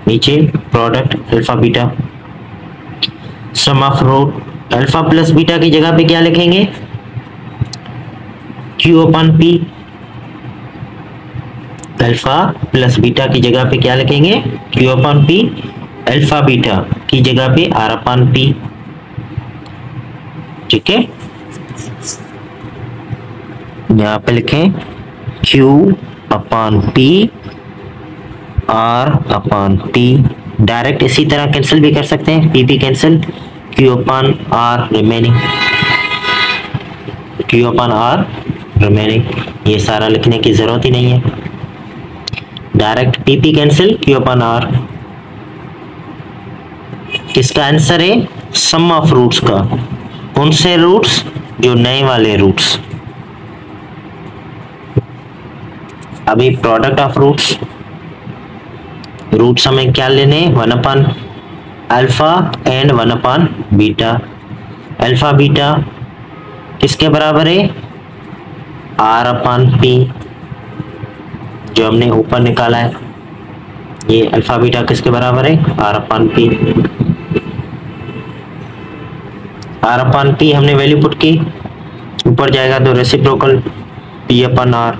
नीचे product alpha beta. Sum of root alpha plus beta की जगह पे क्या लिखेंगे? Q upon p. Alpha plus beta की जगह पे क्या लिखेंगे? Q upon p. Alpha beta की जगह पे आर अपन पी. ठीक है, यहाँ पे लिखें q upon p r upon p. Direct इसी तरह कैंसिल भी कर सकते हैं, p p cancel, q upon r remaining, q upon r remaining. ये सारा लिखने की जरूरत ही नहीं है, direct p p cancel, q upon r. किसका आंसर है? सम ऑफ रूट्स का. कौन से रूट्स? जो नए वाले रूट्स. अभी प्रोडक्ट ऑफ रूट्स हमें क्या लेने? 1 upon alpha and 1 upon beta. Alpha beta किसके बराबर है? आर अपन पी, जो हमने ऊपर निकाला है. ये अल्फा बीटा किसके बराबर है? R upon p. R upon p हमने वैल्यू पुट की, ऊपर जाएगा तो reciprocal p upon r.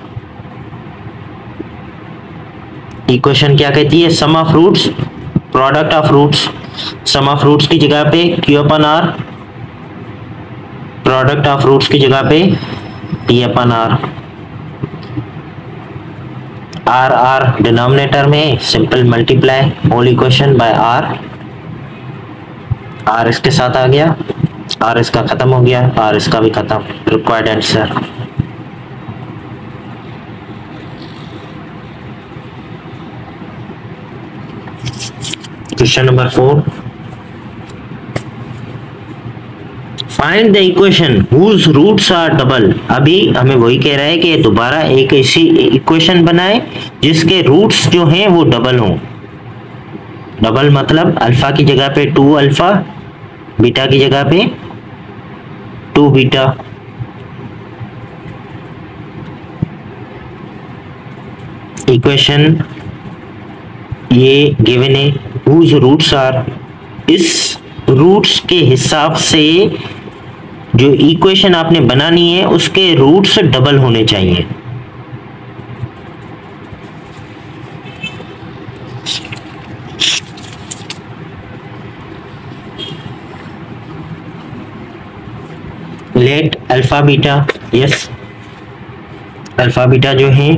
Equation क्या कहती है? Sum of roots, product of roots. Sum of roots की जगह पे q upon r, product of roots की जगह पे p upon r. R r denominator में simple multiply whole equation by r. R इसके साथ आ गया, आर इसका खत्म हो गया, आर इसका भी खत्म. Required answer. Question number 4. Find the equation whose roots are double. अभी हमें वही कह रहा है कि दोबारा एक ऐसी इक्वेशन बनाए जिसके रूट्स जो हैं वो डबल हों. डबल मतलब अल्फा की जगह पे 2 अल्फा, बीटा की जगह पे 2 बीटा. इक्वेशन ये गिवन है हुज रूट्स आर. इस रूट्स के हिसाब से जो इक्वेशन आपने बनानी है उसके रूट्स डबल होने चाहिए. Late alpha beta, yes alpha beta जो है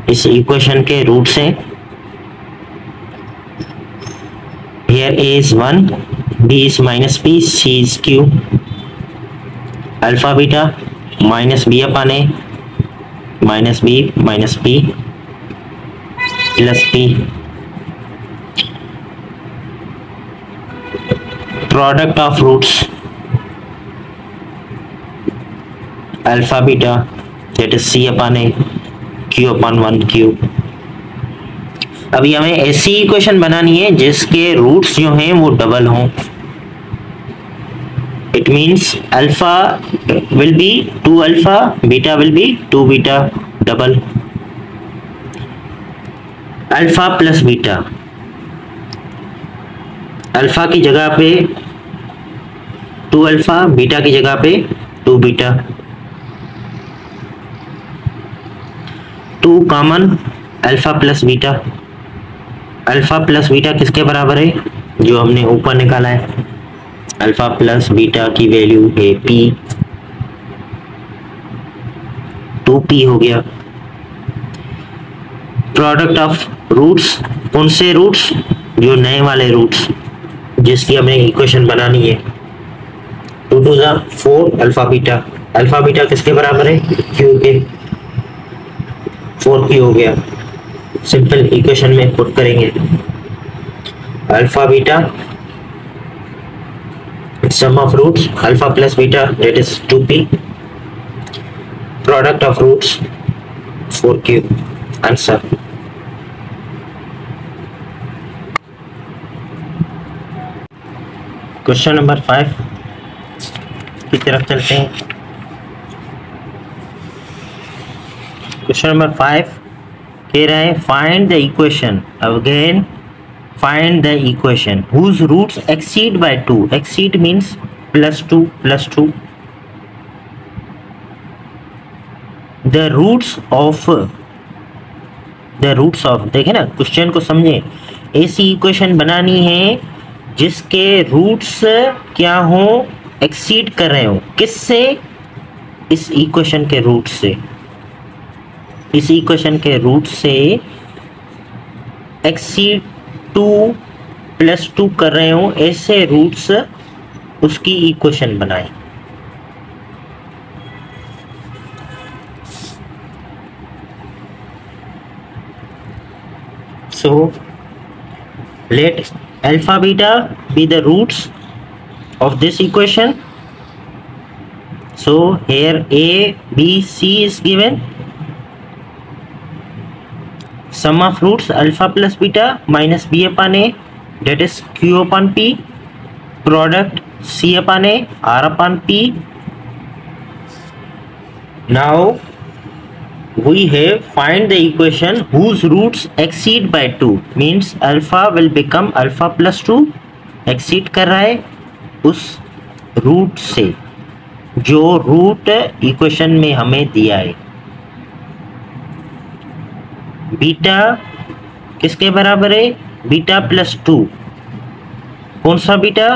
इस इक्वेशन के रूट्स हैं. Here A is 1, B is minus P, C is Q. Alpha beta minus B upon A minus B minus P plus P. Product of roots alpha beta, that is C upon A, Q upon 1Q. अभी हमें ऐसी इक्वेशन बनानी है जिसके रूट्स जो हैं वो डबल हों. It means alpha will be 2 alpha, beta will be 2 beta, double. Alpha plus beta, alpha की जगह पे 2 अल्फा, बीटा की जगह पे 2 beta. 2 common, alpha plus beta. Alpha plus beta किसके बराबर है? जो हमने ऊपर निकाला है. अल्फा प्लस बीटा की वैल्यू है पी, 2p हो गया. प्रोडक्ट ऑफ रूट्स, कौन से रूट्स? जो नए वाले रूट्स जिसकी हमें इक्वेशन बनानी है. 2 टू ज़ा 4 अल्फा बीटा। अल्फा बीटा किसके बराबर है? क्यू के। 4 क्यू हो गया। सिंपल इक्वेशन में पुट करेंगे alpha beta sum of roots alpha plus beta, that is 2p, product of roots 4q. Answer. Question number 5 की तरफ चलते हैं। क्वेश्चन नंबर 5 कह रहा है find the equation, again find the equation whose roots exceed by 2. exceed means plus 2 plus 2. the roots of देखे ना क्वेश्चन को समझे। ऐसी इक्वेशन बनानी है जिसके रूट्स क्या हो, एक्सीड कर रहे हो। किससे? इस इक्वेशन के रूट से। इस इक्वेशन के रूट से एक्सीड 2 प्लस 2 कर रहे हो, ऐसे रूट्स उसकी इक्वेशन बनाएं। So let alpha beta be the roots of this equation. So here a b c is given. Sum of roots alpha plus beta minus b upon a, that is q upon p, product c upon a, r upon p. Now we have find the equation whose roots exceed by 2, means alpha will become alpha plus 2, exceed कर रहा है उस रूट से जो रूट इक्वेशन में हमें दिया है। बीटा किसके बराबर है? Beta plus 2। कौन सा बीटा?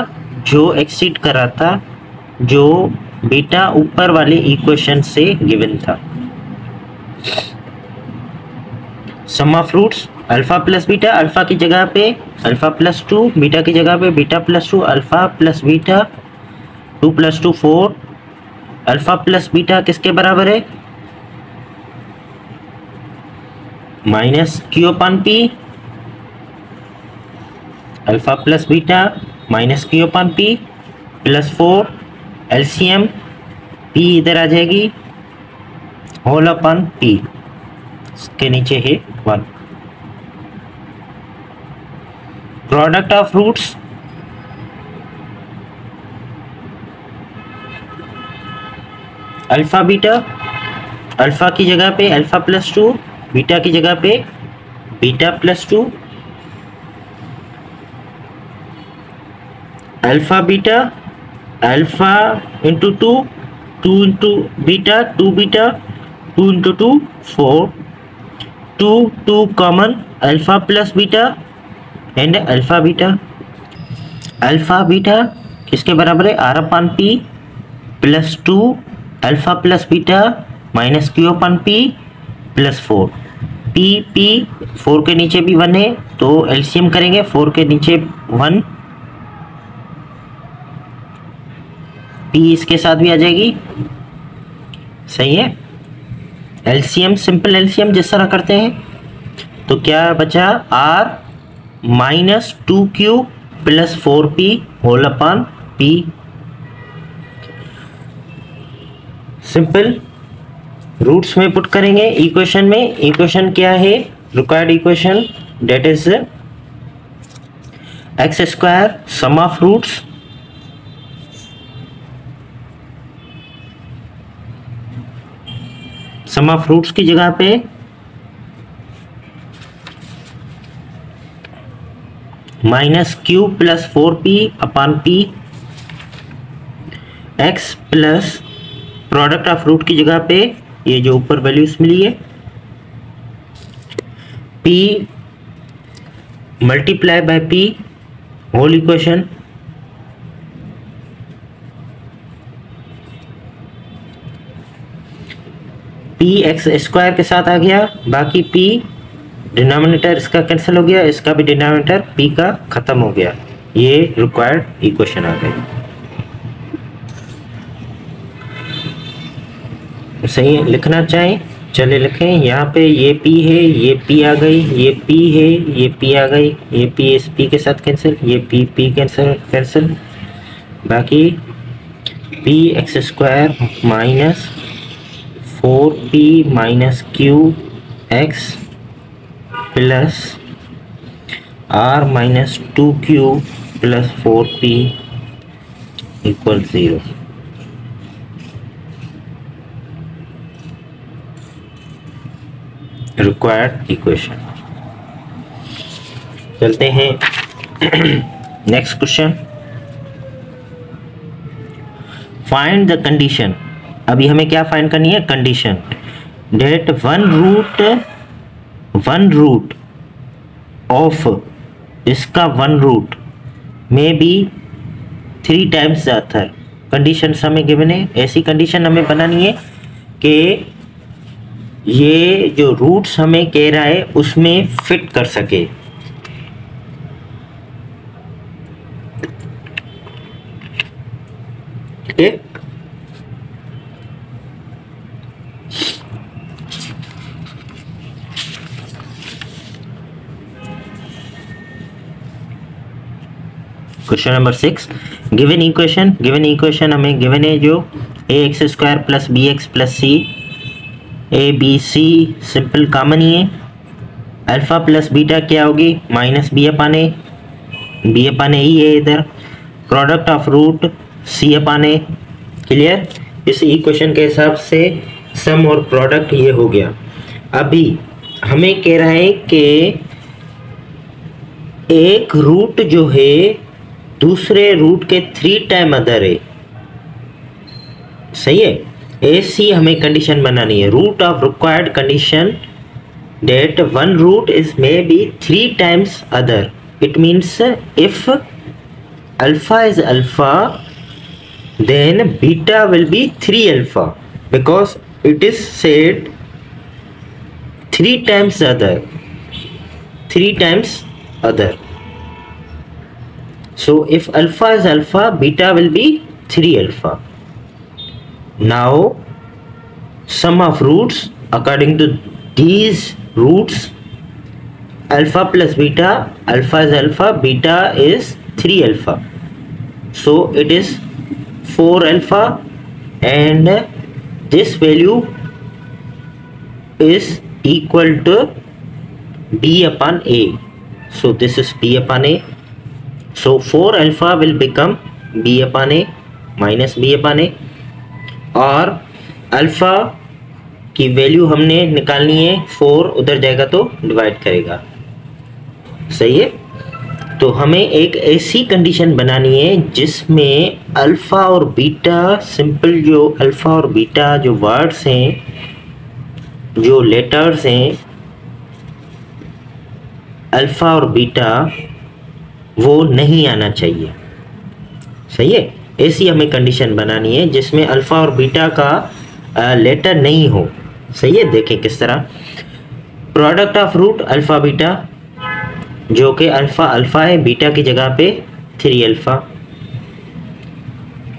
जो एक्सीड कर रहा था, जो बीटा ऊपर वाले इक्वेशन से गिवन था। Sum of roots alpha plus beta, alpha की जगह पे अल्फा प्लस 2, बीटा की जगह पे beta plus 2, alpha plus beta 2 plus 2 4। Alpha plus beta किसके बराबर है? Minus q upon p. Alpha plus beta minus q upon p plus 4 LCM p इधर आ जाएगी, होल अपन पी के नीचे है 1। Product of roots alpha beta, alpha की जगह पे अल्फा प्लस 2, बीटा की जगह पे beta plus 2। Alpha beta alpha into 2, 2 into beta 2 beta 2 into 2 4, 2 2 common, alpha plus beta and alpha beta. Alpha beta किसके बराबर है? R upon p plus 2 alpha plus beta minus q upon p plus 4। P p 4 के नीचे भी 1 है तो एलसीएम करेंगे, 4 के नीचे 1, पी इसके साथ भी आ जाएगी। सही है। एलसीएम, सिंपल एलसीएम जिस तरह करते हैं। तो क्या बचा? R minus 2q plus 4p whole upon p। Simple roots में पुट करेंगे इक्वेशन में। इक्वेशन क्या है? Required equation that is x square sum of roots sum of roots की जगह पे minus q plus 4p upon p, x plus product of root की जगह पे ये जो ऊपर वैल्यूज मिली है p multiply by p whole equation. p x square के साथ आ गया, बाकी p डिनोमिनेटर इसका कैंसिल हो गया, इसका भी डिनोमिनेटर p का खत्म हो गया। ये रिक्वायर्ड इक्वेशन आ गई। सही है, लिखना चाहें चले लिखें। यहाँ पे ये P है, ये P आ गई, ये P है, ये P आ गई, ये P इस P के साथ कैंसिल, ये P कैंसिल, बाकी P x square minus 4P minus q x plus R minus 2Q plus 4P equal 0। Required equation. चलते हैं next question. Find the condition. अभी हमें क्या फाइंड करनी है? Condition that one root of इसका वन रूट में be 3 times the other. Condition हमें गिवन है, ऐसी कंडीशन हमें बनानी है कि ये जो रूट्स हमें कह रहा है उसमें फिट कर सके। ठीक है, क्वेश्चन नंबर 6। गिवन इक्वेशन हमें गिवन है जो ax square plus b x plus c, a b c simple common ही है। अल्फा प्लस बीटा क्या होगी? माइनस बी अपान ए ही है इधर। Product of root c upon a. Clear? इस इक्वेशन के हिसाब से सम और प्रोडक्ट ये हो गया। अभी हमें कह रहा है कि एक रूट जो है दूसरे रूट के 3 टाइम अदर है। सही है, ऐसी हमें कंडीशन बनानी है। Root of required condition that one root is may be 3 times other. It means if alpha is alpha then beta will be 3 alpha because it is said 3 times other. So if alpha is alpha, beta will be 3 alpha. Now sum of roots according to these roots, alpha plus beta, alpha is alpha, beta is 3 alpha. So it is 4 alpha and this value is equal to b upon a. So this is b upon a. So 4 alpha will become b upon a minus b upon a, और अल्फा की वैल्यू हमने निकालनी है 4 उधर जाएगा तो डिवाइड करेगा। सही है, तो हमें एक ऐसी कंडीशन बनानी है जिसमें अल्फ़ा और बीटा सिंपल, जो अल्फ़ा और बीटा जो वर्ड्स हैं, जो लेटर्स हैं, अल्फ़ा और बीटा वो नहीं आना चाहिए। सही है, ऐसी हमें कंडीशन बनानी है जिसमें अल्फ़ा और बीटा का लेटर नहीं हो। सही है, देखें किस तरह। Product of root alpha beta, जो कि अल्फ़ा अल्फ़ा है, बीटा की जगह पे 3 alpha.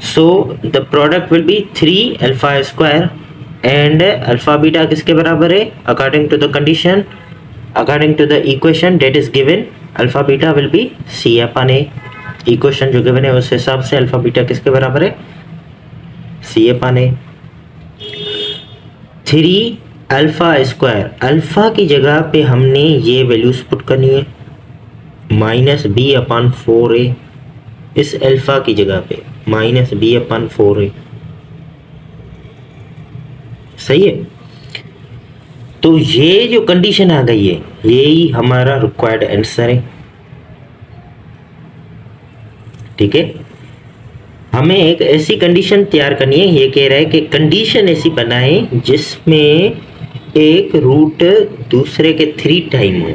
So the product will be 3 alpha square and alpha beta किसके बराबर है? According to the condition, according to the equation that is given, alpha beta will be c upon a. Equation जो गिवन है उस हिसाब से अल्फ़ा बीटा किसके बराबर है? C upon a. 3 alpha square, alpha की जगह पे हमने ये वैल्यूज पुट करनी है, माइनस बी अपॉन 4a। इस अल्फ़ा की जगह पे माइनस बी अपॉन 4a। सही है, तो ये जो कंडीशन आ गई है यही हमारा रिक्वायर्ड आंसर है। ठीक है, हमें एक ऐसी कंडीशन तैयार करनी है। ये कह रहा है कि कंडीशन ऐसी बनाए जिसमें एक रूट दूसरे के 3 टाइम हो,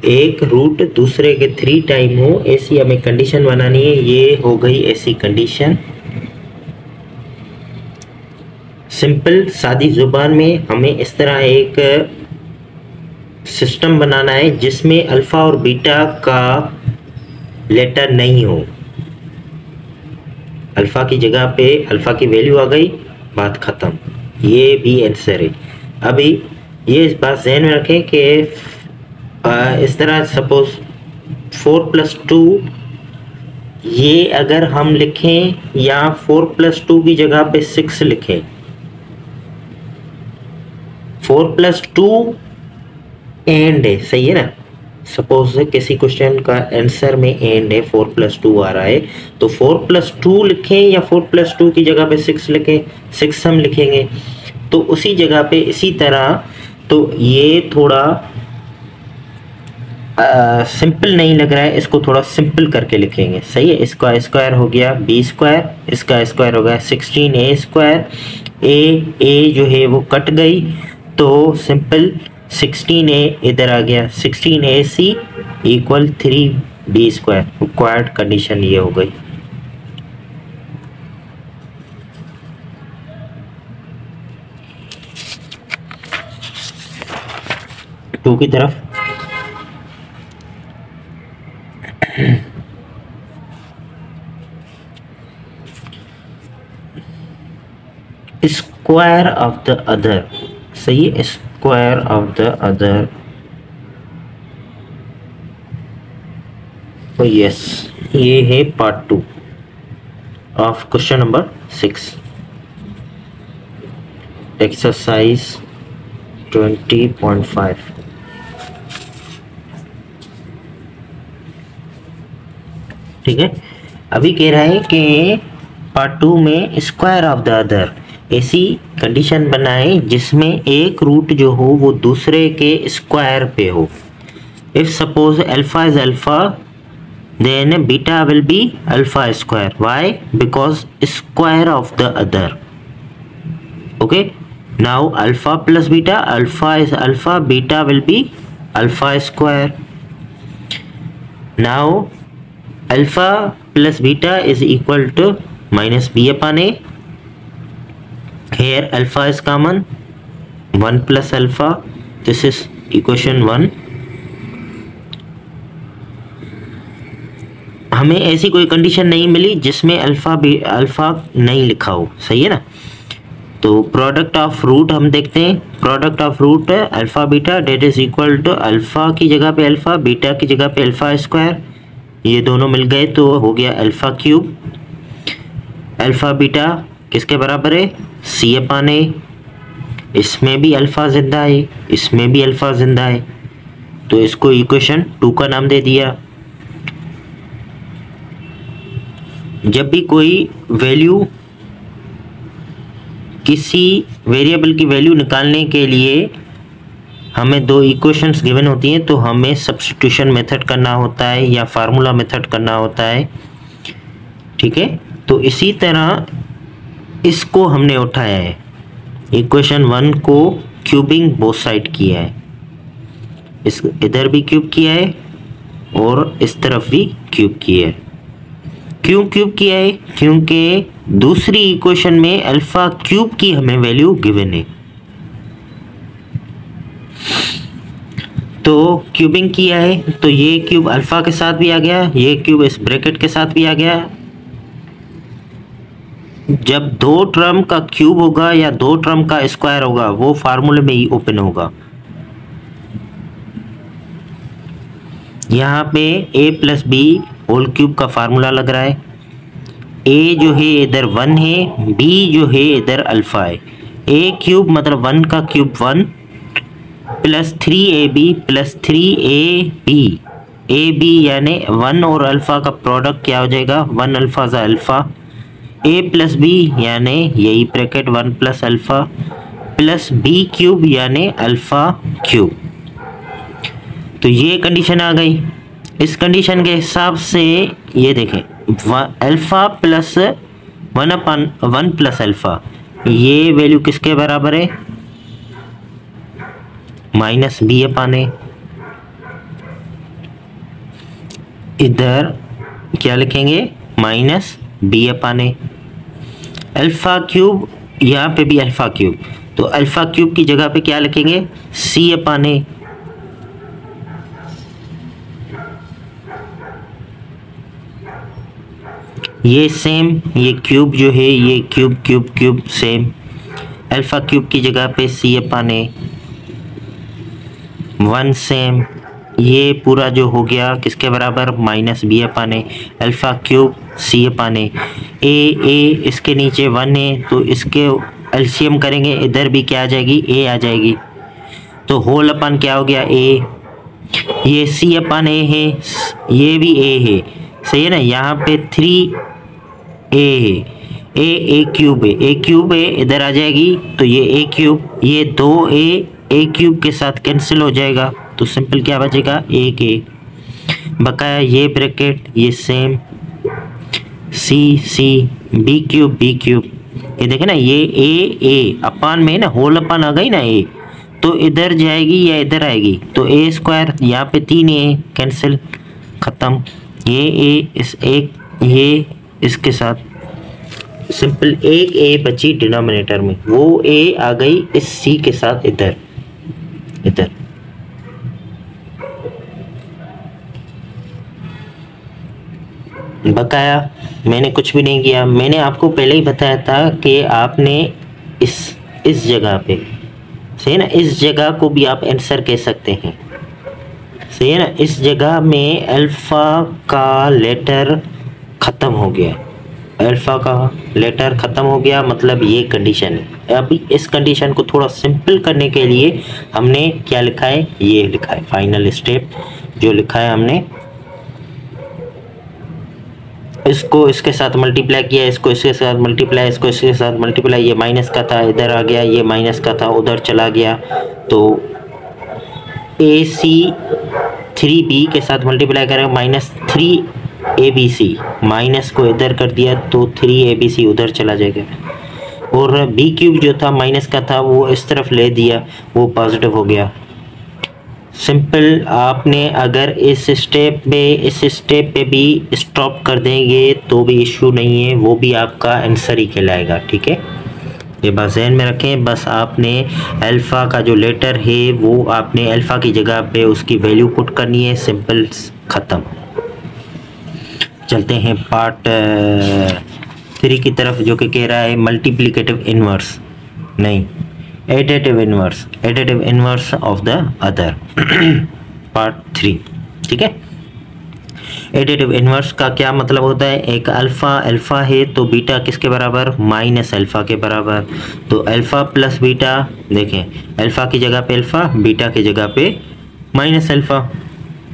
एक रूट दूसरे के 3 टाइम हो, ऐसी हमें कंडीशन बनानी है। ये हो गई ऐसी कंडीशन। सिंपल सादी जुबान में हमें इस तरह एक सिस्टम बनाना है जिसमें अल्फ़ा और बीटा का लेटर नहीं हो। अल्फ़ा की जगह पे अल्फ़ा की वैल्यू आ गई, बात ख़त्म। ये भी आंसर है। अभी ये इस बात ध्यान में रखें कि इस तरह सपोज 4+2 ये अगर हम लिखें या 4+2 की जगह पे 6 लिखें, 4+2 एंड है, सही है ना। सपोज किसी क्वेश्चन का आंसर में एंड है 4+2 आ रहा है, तो 4+2 लिखें या 4+2 की जगह पे 6 लिखें, 6 हम लिखेंगे। तो उसी जगह पे इसी तरह, तो ये थोड़ा सिंपल नहीं लग रहा है, इसको थोड़ा सिंपल करके लिखेंगे, सही है। इसका स्क्वायर हो गया b², इसका स्क्वायर हो गया 16a², ए जो है वो कट गई, तो सिंपल 16a इधर आ गया, 16ac = 3b²। रिक्वायर्ड कंडीशन ये हो गई। टू की तरफ स्क्वायर ऑफ द अदर, सही है, स्क्वायर ऑफ द अदर, तो यस ये है part 2 of question number 6, exercise 20.5। ठीक है, अभी कह रहा है कि पार्ट 2 में स्क्वायर ऑफ द अदर, ऐसी कंडीशन बनाए जिसमें एक रूट जो हो वो दूसरे के स्क्वायर पे हो। If suppose alpha is alpha, then beta will be alpha square. Why? Because square of the other. Okay, now alpha plus beta, alpha is alpha, beta will be alpha square. Now alpha plus beta is equal to minus b/a. Here alpha is common, 1 plus alpha, this is equation 1. हमें ऐसी कोई कंडीशन नहीं मिली जिसमें अल्फा नहीं लिखा हो, सही है ना। तो प्रोडक्ट ऑफ रूट हम देखते हैं, product of root alpha beta that is equal to alpha की जगह पे अल्फा, बीटा की जगह पे अल्फा स्क्वायर, ये दोनों मिल गए तो हो गया अल्फा क्यूब। अल्फा बीटा किसके बराबर है, c/a, इसमें भी अल्फा जिंदा है, इसमें भी अल्फा जिंदा है, तो इसको इक्वेशन 2 का नाम दे दिया। जब भी कोई वैल्यू, किसी वेरिएबल की वैल्यू निकालने के लिए हमें 2 इक्वेशंस गिवन होती हैं, तो हमें सब्स्टिट्यूशन मेथड करना होता है या फार्मूला मेथड करना होता है। ठीक है, तो इसी तरह इसको हमने उठाया है, इक्वेशन 1 को क्यूबिंग बोथ साइड किया है, इस इधर भी क्यूब किया है और इस तरफ भी क्यूब किया है। क्यों क्यूब किया है, क्योंकि दूसरी इक्वेशन में अल्फा क्यूब की हमें वैल्यू गिवन है, तो क्यूबिंग किया है, तो ये क्यूब अल्फा के साथ भी आ गया, ये क्यूब इस ब्रैकेट के साथ भी आ गया। जब 2 टर्म का क्यूब होगा या 2 टर्म का स्क्वायर होगा, वो फार्मूले में ही ओपन होगा। यहाँ पे a + b होल क्यूब का फार्मूला लग रहा है। a जो है इधर 1 है, b जो है इधर अल्फा है। a क्यूब मतलब 1 का क्यूब 1 + 3ab + 3ab, ab यानी 1 और अल्फा का प्रोडक्ट क्या हो जाएगा, 1 अल्फा ज़ा अल्फा, a + b यानी यही bracket 1 + alpha plus b cube यानी अल्फा क्यूब। तो ये कंडीशन आ गई। इस कंडीशन के हिसाब से ये देखें, अल्फा प्लस 1/1 प्लस अल्फा, ये वैल्यू किसके बराबर है, -b/a। इधर क्या लिखेंगे, -b/a। अल्फा क्यूब, यहाँ पे भी अल्फा क्यूब, तो अल्फा क्यूब की जगह पे क्या लिखेंगे, c/a। ये सेम, ये क्यूब जो है ये cube cube cube same, alpha cube की जगह पे सी अपन ए, 1 सेम, ये पूरा जो हो गया किसके बराबर, माइनस बी अपन ए, अल्फा क्यूब सी अपन ए, ए इसके नीचे 1 है तो इसके एलसीएम करेंगे, इधर भी क्या आ जाएगी, ए आ जाएगी, तो होल अपन क्या हो गया, ए, ये सी अपन ए है, ये भी ए है, सही है ना, यहाँ पे 3 ए है, ए क्यूब है, ए क्यूब है, इधर आ जाएगी तो ये ए क्यूब, ये 2 ए क्यूब के साथ कैंसिल हो जाएगा, तो सिंपल क्या बचेगा, एक ए, बकाया ये ब्रैकेट, ये सेम, सी बी क्यूब, ये देखे ना, ये ए अपान में ना, होल अपान आ गई ना ए, तो इधर जाएगी या इधर आएगी, तो ए स्क्वायर, यहाँ पे 3 ए कैंसिल, ख़त्म, ये ए इस एक, ये इसके साथ, सिंपल एक ए बची डिनोमिनेटर में, वो ए आ गई इस सी के साथ इधर, बकाया मैंने कुछ भी नहीं किया, मैंने आपको पहले ही बताया था कि आपने इस जगह पे, सही है ना, इस जगह को भी आप आंसर कह सकते हैं, सही है ना, इस जगह में अल्फा का लेटर ख़त्म हो गया, अल्फा का लेटर ख़त्म हो गया, मतलब ये कंडीशन है। अभी इस कंडीशन को थोड़ा सिंपल करने के लिए हमने क्या लिखा है, ये लिखा है, फाइनल स्टेप जो लिखा है हमने, इसको इसके साथ मल्टीप्लाई किया, इसको इसके साथ मल्टीप्लाई, इसको इसके साथ मल्टीप्लाई, ये माइनस का था इधर आ गया, ये माइनस का था उधर चला गया, तो AC 3B के साथ मल्टीप्लाई करेगा, -3ABC, माइनस को इधर कर दिया तो 3ABC उधर चला जाएगा, और B क्यूब जो था माइनस का था वो इस तरफ ले दिया, वो पॉजिटिव हो गया। सिंपल, आपने अगर इस स्टेप पे भी स्टॉप कर देंगे तो भी इश्यू नहीं है, वो भी आपका आंसर ही कहलाएगा, ठीक है, ये बस ध्यान में रखें। बस आपने अल्फ़ा का जो लेटर है वो आपने अल्फ़ा की जगह पे उसकी वैल्यू पुट करनी है, सिंपल, ख़त्म। चलते हैं पार्ट 3 की तरफ, जो कि कह रहा है मल्टीप्लिकेटिव इन्वर्स, नहीं, additive inverse of the other, part 3, ठीक है। एडिटिव इन्वर्स का क्या मतलब होता है, एक अल्फ़ा है तो बीटा किसके बराबर, माइनस अल्फ़ा के बराबर, तो अल्फ़ा प्लस बीटा, देखें अल्फ़ा की जगह पे अल्फ़ा, बीटा की जगह पे minus alpha,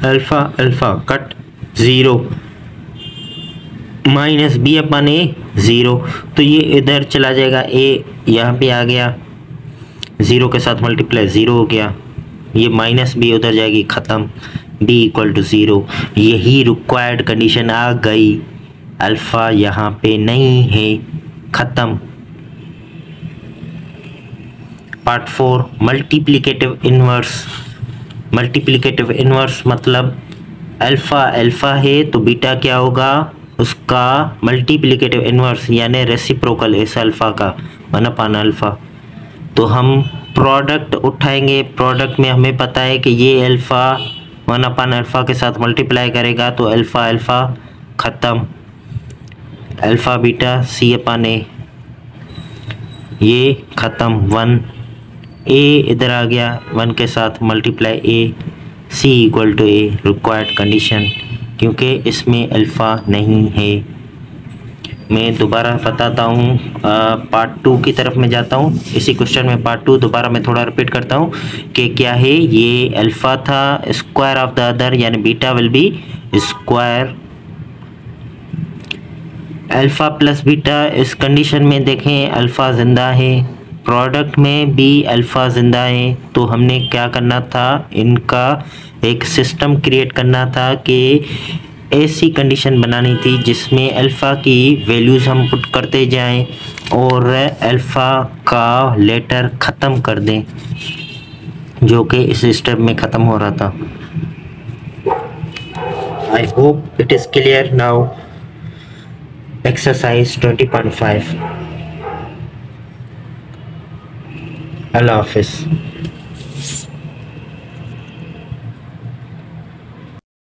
alpha cut 0, minus b upon a 0, तो ये इधर चला जाएगा, ए यहाँ पे आ गया, 0 के साथ मल्टीप्लाई 0 हो गया, ये माइनस बी उधर जाएगी, ख़त्म, b = 0, यही रिक्वायर्ड कंडीशन आ गई, अल्फ़ा यहाँ पे नहीं है, ख़त्म। पार्ट 4 मल्टीप्लिकेटिव इन्वर्स मतलब अल्फ़ा है तो बीटा क्या होगा, उसका मल्टीप्लिकेटिव इन्वर्स यानी रेसिप्रोकल इस अल्फ़ा का 1/α, तो हम प्रोडक्ट उठाएंगे, प्रोडक्ट में हमें पता है कि ये अल्फ़ा 1/α के साथ मल्टीप्लाई करेगा तो अल्फ़ा ख़त्म, अल्फ़ा बीटा C/A, ये ख़त्म, 1 A इधर आ गया, 1 के साथ multiply A, C = A, required condition, क्योंकि इसमें अल्फ़ा नहीं है। मैं दोबारा बताता हूँ, पार्ट 2 की तरफ में जाता हूँ, इसी क्वेश्चन में पार्ट 2 दोबारा मैं थोड़ा रिपीट करता हूँ कि क्या है, ये अल्फ़ा था, स्क्वायर ऑफ द अदर यानी beta will B square, alpha plus beta, इस कंडीशन में देखें अल्फ़ा ज़िंदा है, प्रोडक्ट में भी अल्फ़ा ज़िंदा है, तो हमने क्या करना था, इनका एक सिस्टम क्रिएट करना था कि ऐसी कंडीशन बनानी थी जिसमें अल्फ़ा की वैल्यूज़ हम पुट करते जाएं और अल्फ़ा का लेटर ख़त्म कर दें, जो कि इस स्टेप में ख़त्म हो रहा था। I hope it is clear now. Exercise 20.5। अल्लाह हाफिज़।